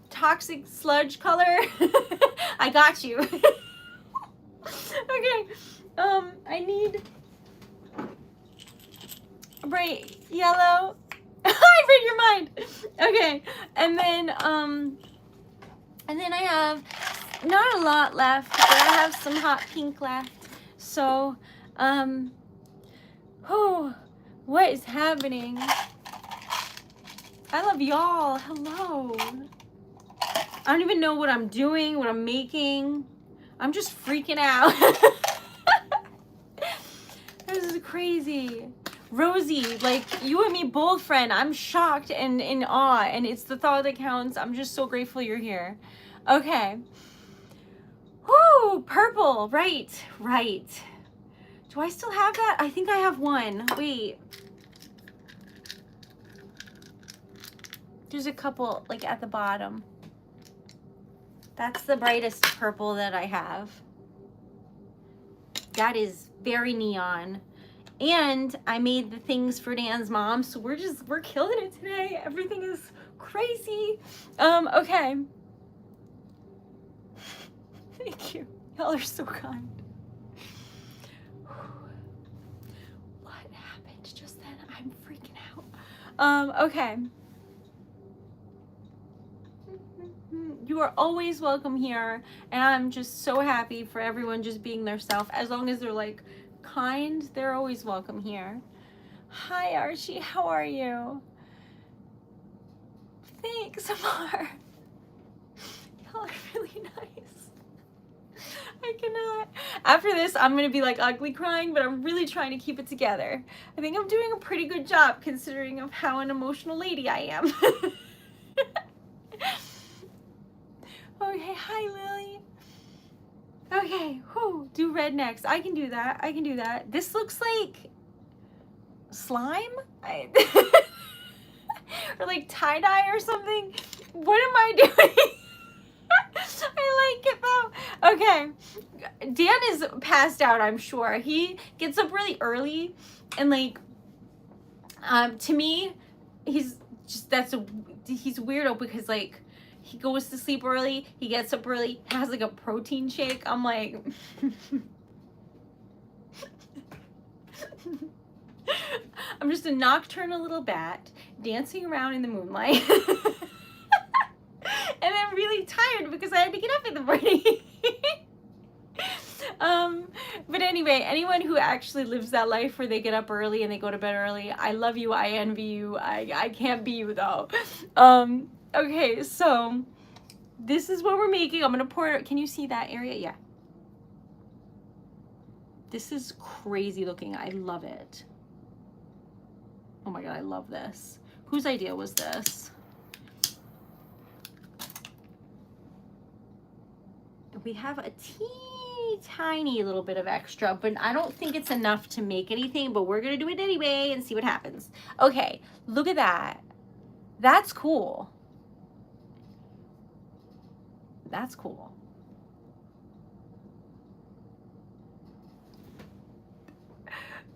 toxic sludge color, I got you. Okay, I need bright yellow. I read your mind. Okay, and then I have not a lot left, but I have some hot pink left. So, oh, what is happening? I love y'all. Hello. I don't even know what I'm doing, what I'm making. I'm just freaking out. This is crazy. Rosie, like, you and me both, friend. I'm shocked and in awe, and it's the thought that counts. I'm just so grateful you're here. Okay. Whoo, purple. Right. Do I still have that? I think I have one. Wait. There's a couple, like, at the bottom. That's the brightest purple that I have. That is very neon. And I made the things for Dan's mom, so we're killing it today. Everything is crazy. Okay. Thank you. Y'all are so kind. What happened just then? I'm freaking out. Okay. You are always welcome here, and I'm just so happy for everyone just being their self. As long as they're like kind, they're always welcome here. Hi Archie, how are you? Thanks, Amar. Y'all are really nice. I cannot. After this, I'm gonna be like ugly crying, but I'm really trying to keep it together. I think I'm doing a pretty good job considering of how an emotional lady I am. Okay, hi, Lily. Okay, whew, do red next. I can do that. I can do that. This looks like slime? Or like tie-dye or something. What am I doing? I like it though. Okay. Dan is passed out, I'm sure. He gets up really early and like to me he's just he's weirdo because like he goes to sleep early, he gets up early, has like a protein shake. I'm like I'm just a nocturnal little bat dancing around in the moonlight. And I'm really tired because I had to get up in the morning. But anyway, anyone who actually lives that life where they get up early and they go to bed early, I love you, I envy you. I can't be you though. Okay, so this is what we're making. I'm gonna pour it. Can you see that area? Yeah. This is crazy looking. I love it. Oh my God, I love this. Whose idea was this? We have a teeny tiny little bit of extra, but I don't think it's enough to make anything, but we're gonna do it anyway and see what happens. Okay, look at that. That's cool. That's cool.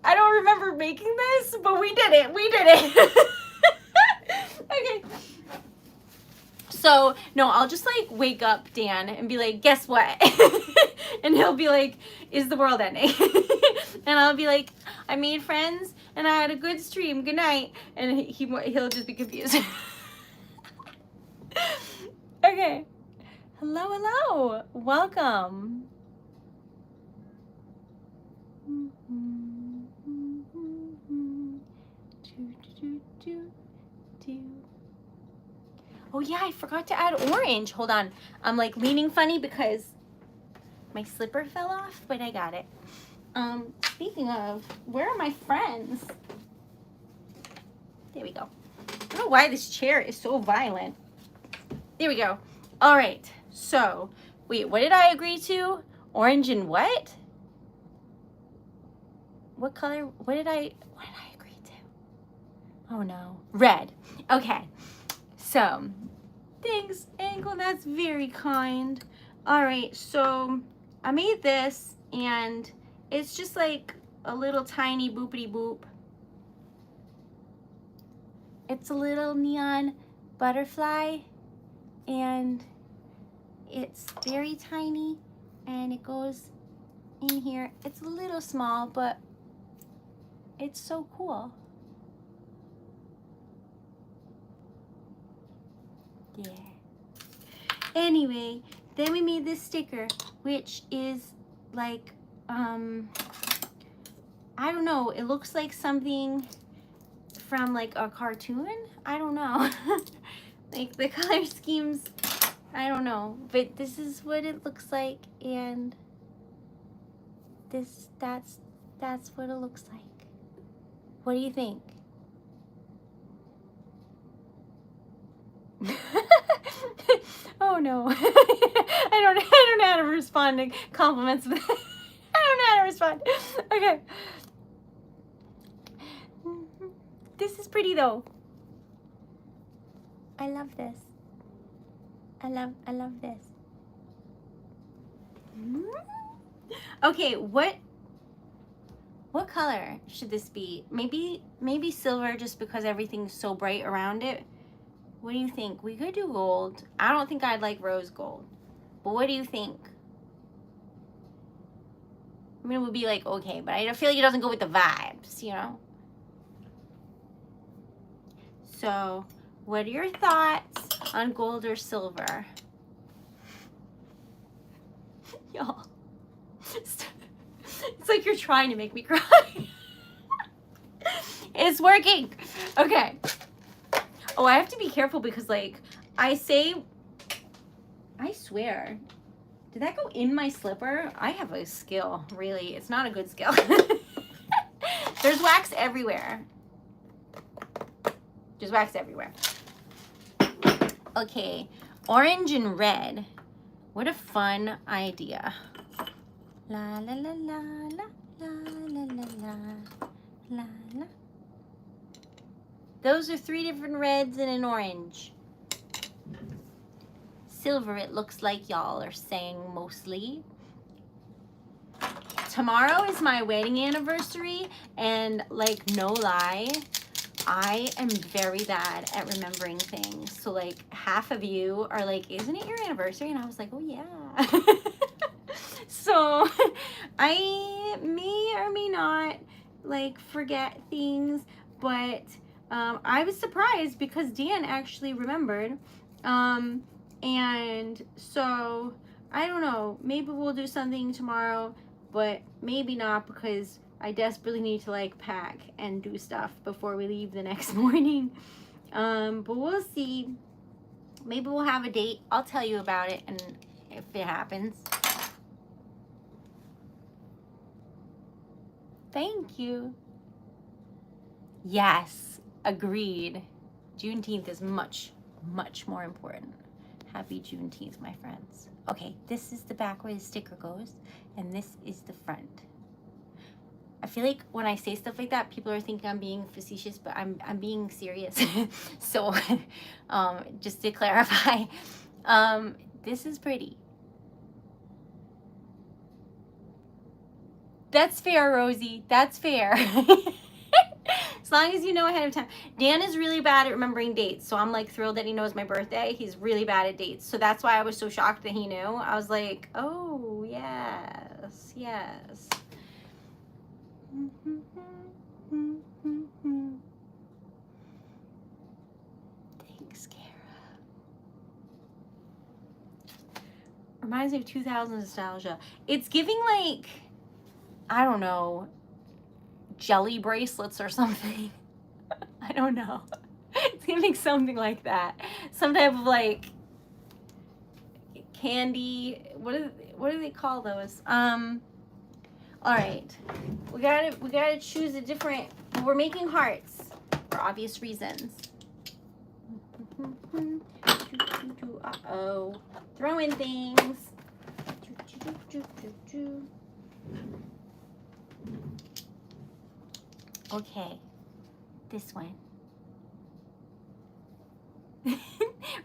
I don't remember making this, but we did it. We did it. Okay. So, no, I'll just like wake up Dan and be like, guess what? And he'll be like, is the world ending? And I'll be like, I made friends and I had a good stream. Good night. And he'll just be confused. Okay. Hello, hello. Welcome. Oh yeah, I forgot to add orange. Hold on. I'm like leaning funny because my slipper fell off, but I got it. Speaking of, where are my friends? There we go. I don't know why this chair is so violent. There we go. All right. So, wait, what did I agree to? Orange and what? What color? What did I agree to? Oh no. Red. Okay. So, thanks, Angle. That's very kind. All right. So, I made this and it's just like a little tiny boopity boop. It's a little neon butterfly and it's very tiny and it goes in here. It's a little small, but it's so cool. Yeah. Anyway, then we made this sticker, which is like, I don't know, it looks like something from like a cartoon. I don't know. Like the color schemes, I don't know, but this is what it looks like, and that's what it looks like. What do you think? Oh no. I don't know how to respond to compliments. I don't know how to respond. Okay. This is pretty though. I love this. I love this. Okay, what color should this be? Maybe silver, just because everything's so bright around it. What do you think? We could do gold. I don't think I'd like rose gold. But what do you think? I mean, it would be like, okay, but I feel like it doesn't go with the vibes, you know? So, what are your thoughts on gold or silver? Y'all. It's like you're trying to make me cry. It's working. Okay. Oh, I have to be careful because, like, I swear, did that go in my slipper? I have a skill, really. It's not a good skill. There's wax everywhere. There's wax everywhere. Okay, orange and red. What a fun idea. La la la la la la la la la la la. Those are 3 different reds and an orange. Silver, it looks like y'all are saying mostly. Tomorrow is my wedding anniversary, and like, no lie, I am very bad at remembering things. So like, half of you are like, isn't it your anniversary? And I was like, oh yeah. So I may or may not like forget things, but I was surprised because Dan actually remembered. And so I don't know, maybe we'll do something tomorrow, but maybe not, because I desperately need to like pack and do stuff before we leave the next morning. But we'll see. Maybe we'll have a date. I'll tell you about it, and if it happens. Thank you. Yes, agreed. Juneteenth is much, much more important. Happy Juneteenth, my friends. Okay, this is the back where the sticker goes, and this is the front. I feel like when I say stuff like that, people are thinking I'm being facetious, but I'm being serious. So, just to clarify, this is pretty. That's fair, Rosie. That's fair. As long as you know ahead of time. Dan is really bad at remembering dates, so I'm like thrilled that he knows my birthday. He's really bad at dates, so that's why I was so shocked that he knew. I was like, oh, yes, yes. Thanks, Kara. Reminds me of 2000 nostalgia. It's giving like, I don't know, jelly bracelets or something. I don't know. It's giving something like that. Some type of like candy. What do they call those? All right, we gotta choose a different. We're making hearts for obvious reasons. Uh-oh, throwing things. Okay, this one.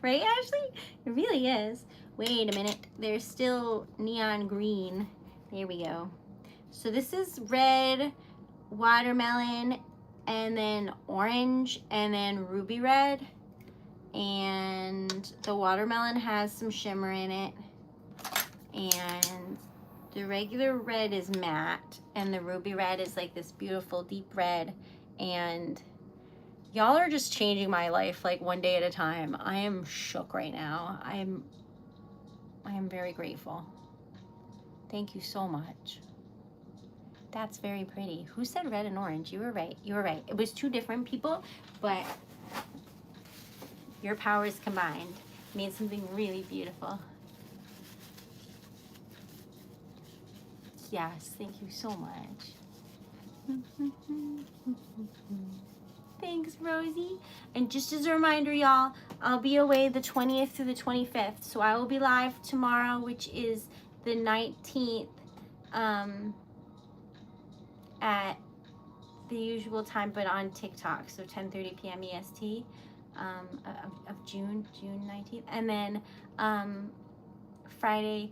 Right, Ashley? It really is. Wait a minute, there's still neon green. There we go. So this is red, watermelon, and then orange, and then ruby red. And the watermelon has some shimmer in it. And the regular red is matte, and the ruby red is like this beautiful deep red. And y'all are just changing my life like one day at a time. I am shook right now. I am very grateful. Thank you so much. That's very pretty. Who said red and orange? You were right. You were right. It was 2 different people, but your powers combined made something really beautiful. Yes, thank you so much. Thanks, Rosie. And just as a reminder, y'all, I'll be away the 20th through the 25th. So I will be live tomorrow, which is the 19th, at the usual time, but on TikTok. So 10:30 p.m. EST of June 19th. And then Friday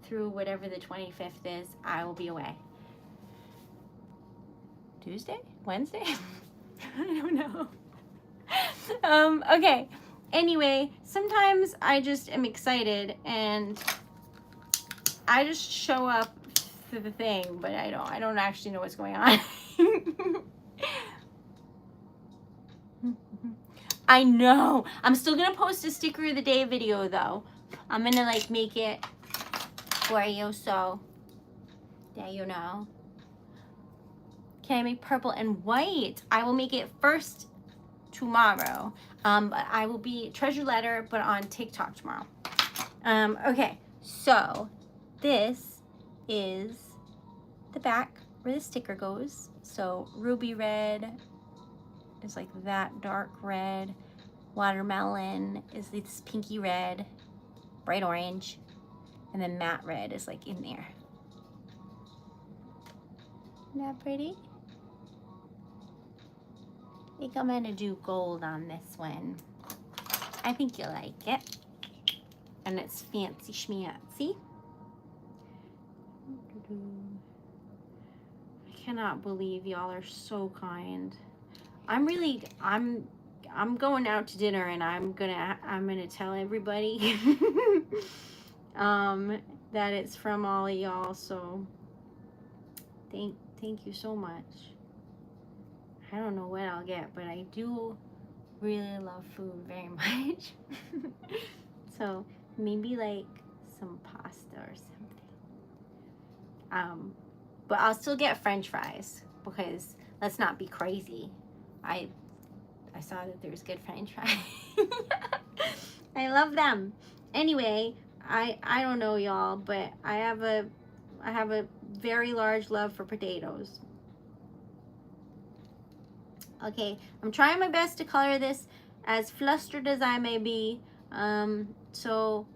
through whatever the 25th is, I will be away. Tuesday? Wednesday? I don't know. Okay. Anyway, sometimes I just am excited and I just show up to the thing, but I don't actually know what's going on. I know. I'm still gonna post a sticker of the day video though. I'm gonna like make it for you, so there you know. Can I make purple and white? I will make it first tomorrow. But I will be TreasuredLetter, but on TikTok tomorrow. Okay, so this is the back where the sticker goes. So ruby red is like that dark red. Watermelon is this pinky red, bright orange. And then matte red is like in there. Isn't that pretty? I think I'm gonna do gold on this one. I think you'll like it. And it's fancy schmancy. I cannot believe y'all are so kind. I'm going out to dinner and I'm gonna tell everybody that it's from all of y'all, so thank you so much. I don't know what I'll get, but I do really love food very much. So maybe like some pasta or something. But I'll still get French fries because let's not be crazy. I saw that there was good French fries. I love them. Anyway, I don't know y'all, but I have a very large love for potatoes. Okay, I'm trying my best to color this as flustered as I may be. So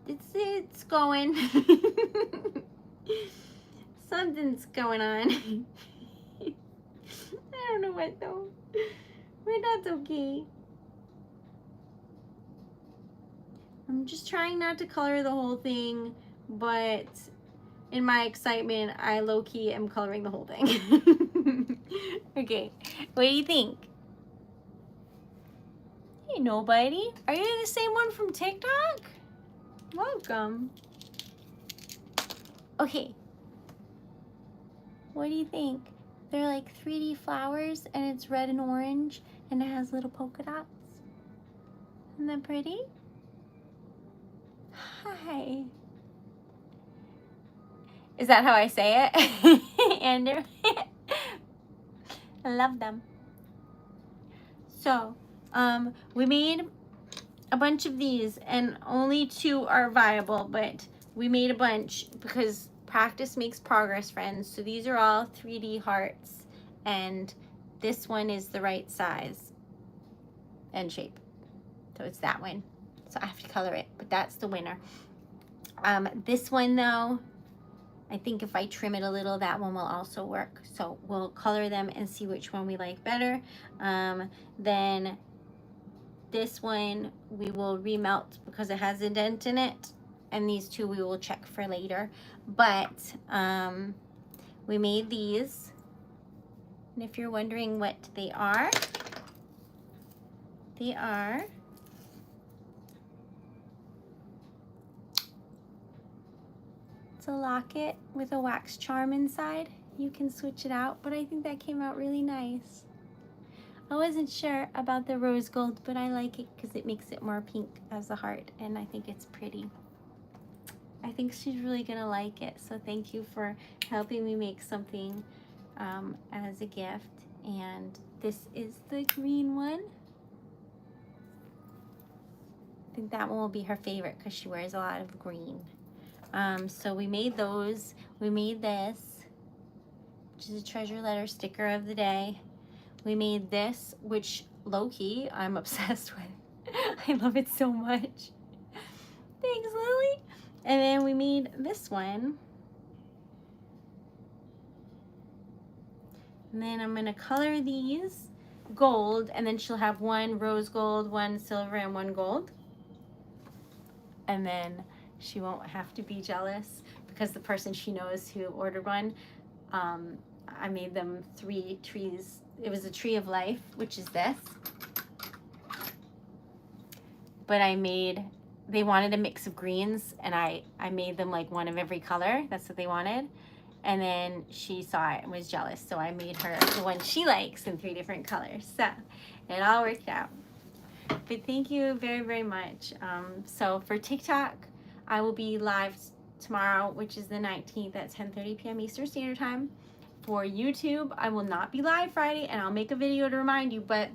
it's going. Something's going on. I don't know what though. But that's okay. I'm just trying not to color the whole thing, but in my excitement, I low-key am coloring the whole thing. Okay, what do you think? Hey, nobody. Are you the same one from TikTok? Welcome. Okay. What do you think? They're like 3D flowers and it's red and orange and it has little polka dots. Isn't that pretty? Hi. Is that how I say it? Andrew? I love them. So, we made a bunch of these and only 2 are viable, but we made a bunch because practice makes progress, friends. So these are all 3D hearts and this one is the right size and shape. So it's that one. So I have to color it, but that's the winner. This one though, I think if I trim it a little, that one will also work. So we'll color them and see which one we like better. Then this one we will remelt because it has a dent in it. And these 2 we will check for later. But we made these. And if you're wondering what they are it's a locket with a wax charm inside. You can switch it out, but I think that came out really nice. I wasn't sure about the rose gold, but I like it because it makes it more pink as a heart, and I think it's pretty. I think she's really gonna like it, so thank you for helping me make something as a gift. And this is the green one. I think that one will be her favorite because she wears a lot of green. So we made those. We made this, which is a treasure letter sticker of the day. We made this, which low-key I'm obsessed with. I love it so much. Thanks, Lily. And then we made this one. And then I'm gonna color these gold, and then she'll have 1 rose gold, 1 silver, and 1 gold. And then she won't have to be jealous because the person she knows who ordered one, I made them 3 trees. It was a tree of life, which is this. But they wanted a mix of greens, and I made them like 1 of every color. That's what they wanted. And then she saw it and was jealous, so I made her the one she likes in 3 different colors. So it all worked out. But thank you very, very much. So for TikTok, I will be live tomorrow, which is the 19th at 10:30 p.m. Eastern Standard Time. For YouTube, I will not be live Friday, and I'll make a video to remind you, but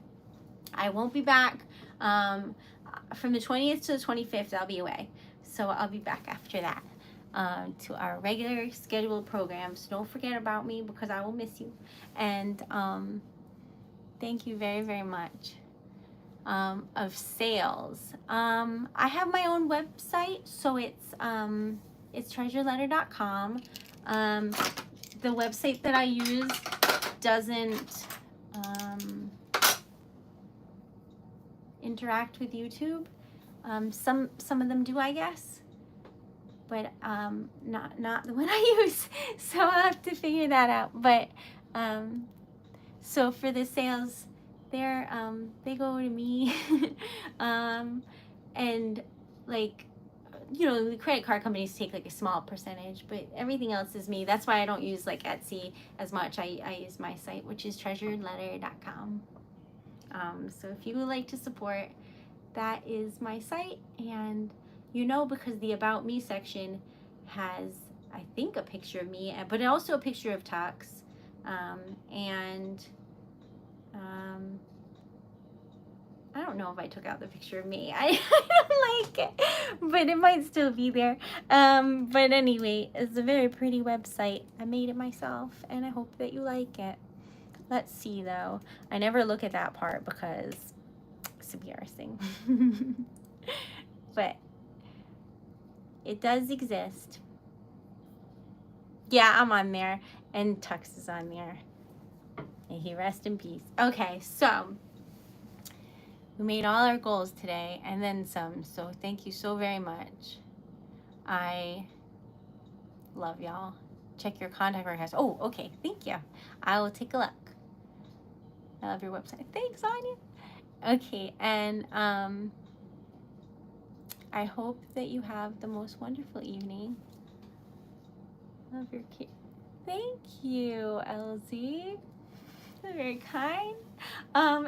I won't be back. From the 20th to the 25th, I'll be away. So I'll be back after that to our regular scheduled programs. Don't forget about me because I will miss you. And thank you very, very much. of sales. I have my own website, so it's TreasuredLetter.com. The website that I use doesn't interact with YouTube. Some of them do, I guess, but not the one I use. So I'll have to figure that out. But so for the sales, they go to me, and like, you know, the credit card companies take like a small percentage, but everything else is me. That's why I don't use like Etsy as much. I use my site, which is TreasuredLetter.com. So if you would like to support, that is my site. And you know, because the About Me section has, I think, a picture of me, but also a picture of Tux. I don't know if I took out the picture of me. I don't like it, but it might still be there. But anyway, it's a very pretty website. I made it myself, and I hope that you like it. Let's see, though. I never look at that part because it's embarrassing. But it does exist. Yeah, I'm on there, and Tux is on there. May he rest in peace. Okay, so we made all our goals today and then some. So thank you so very much. I love y'all. Check your contact request. Oh, okay. Thank you. I will take a look. I love your website. Thanks, Anya. Okay, and I hope that you have the most wonderful evening. Love your kid. Thank you, LZ. Very kind.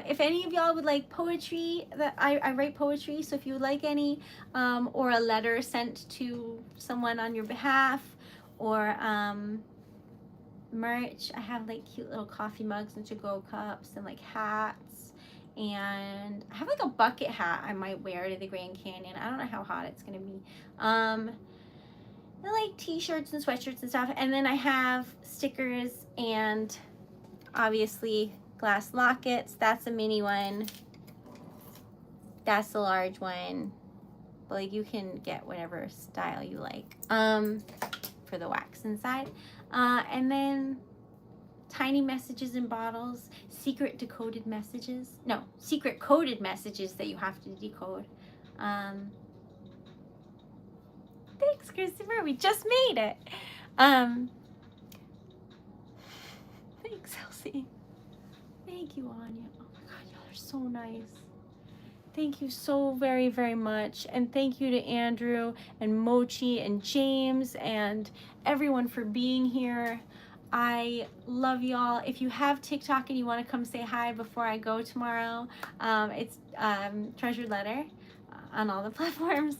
If any of y'all would like poetry, that I write poetry, so if you would like any, or a letter sent to someone on your behalf, or merch, I have like cute little coffee mugs and to-go cups and like hats, and I have like a bucket hat I might wear to the Grand Canyon. I don't know how hot it's gonna be. I like t-shirts and sweatshirts and stuff, and then I have stickers and obviously glass lockets. That's a mini one. That's the large one. But like, you can get whatever style you like for the wax inside. And then tiny messages in bottles, secret decoded messages. No, secret coded messages that you have to decode. Thanks, Christopher. We just made it. Thanks, Elsie. Thank you, Anya. Oh my God, y'all are so nice. Thank you so very, very much. And thank you to Andrew and Mochi and James and everyone for being here. I love y'all. If you have TikTok and you want to come say hi before I go tomorrow, it's Treasured Letter on all the platforms.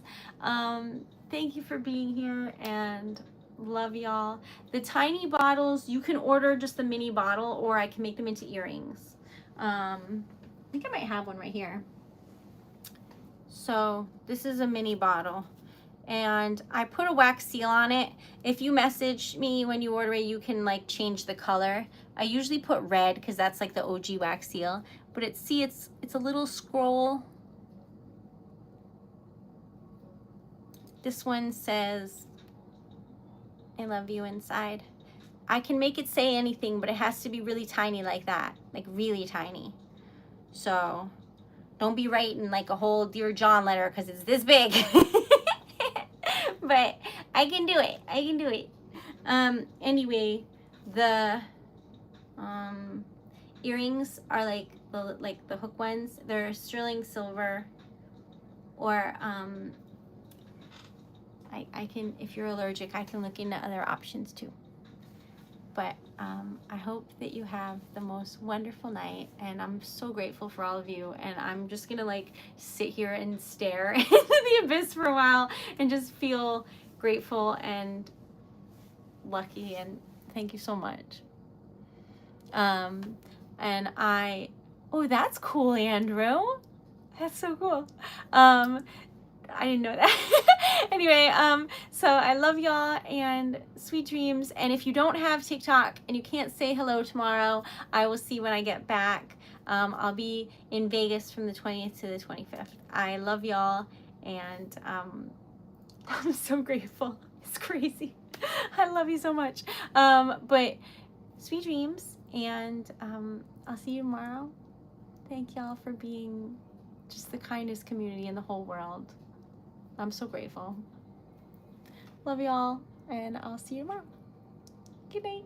Thank you for being here, and love y'all. The tiny bottles, you can order just the mini bottle, or I can make them into earrings. I think I might have one right here. So this is a mini bottle, and I put a wax seal on it. If you message me when you order it, you can like change the color. I usually put red because that's like the OG wax seal, but it's a little scroll. This one says I love you inside. I can make it say anything, but it has to be really tiny like that, like really tiny. So don't be writing like a whole Dear John letter because it's this big. But I can do it. I can do it. Anyway, the earrings are like the hook ones. They're sterling silver, or I can, if you're allergic, I can look into other options too. But I hope that you have the most wonderful night, and I'm so grateful for all of you, and I'm just gonna like sit here and stare into the abyss for a while and just feel grateful and lucky, and thank you so much. And oh, that's cool, Andrew. That's so cool. I didn't know that. Anyway, so I love y'all and sweet dreams. And if you don't have TikTok and you can't say hello tomorrow, I will see when I get back. I'll be in Vegas from the 20th to the 25th. I love y'all, and I'm so grateful. It's crazy. I love you so much. But sweet dreams, and I'll see you tomorrow. Thank y'all for being just the kindest community in the whole world. I'm so grateful. Love y'all, and I'll see you tomorrow. Good night.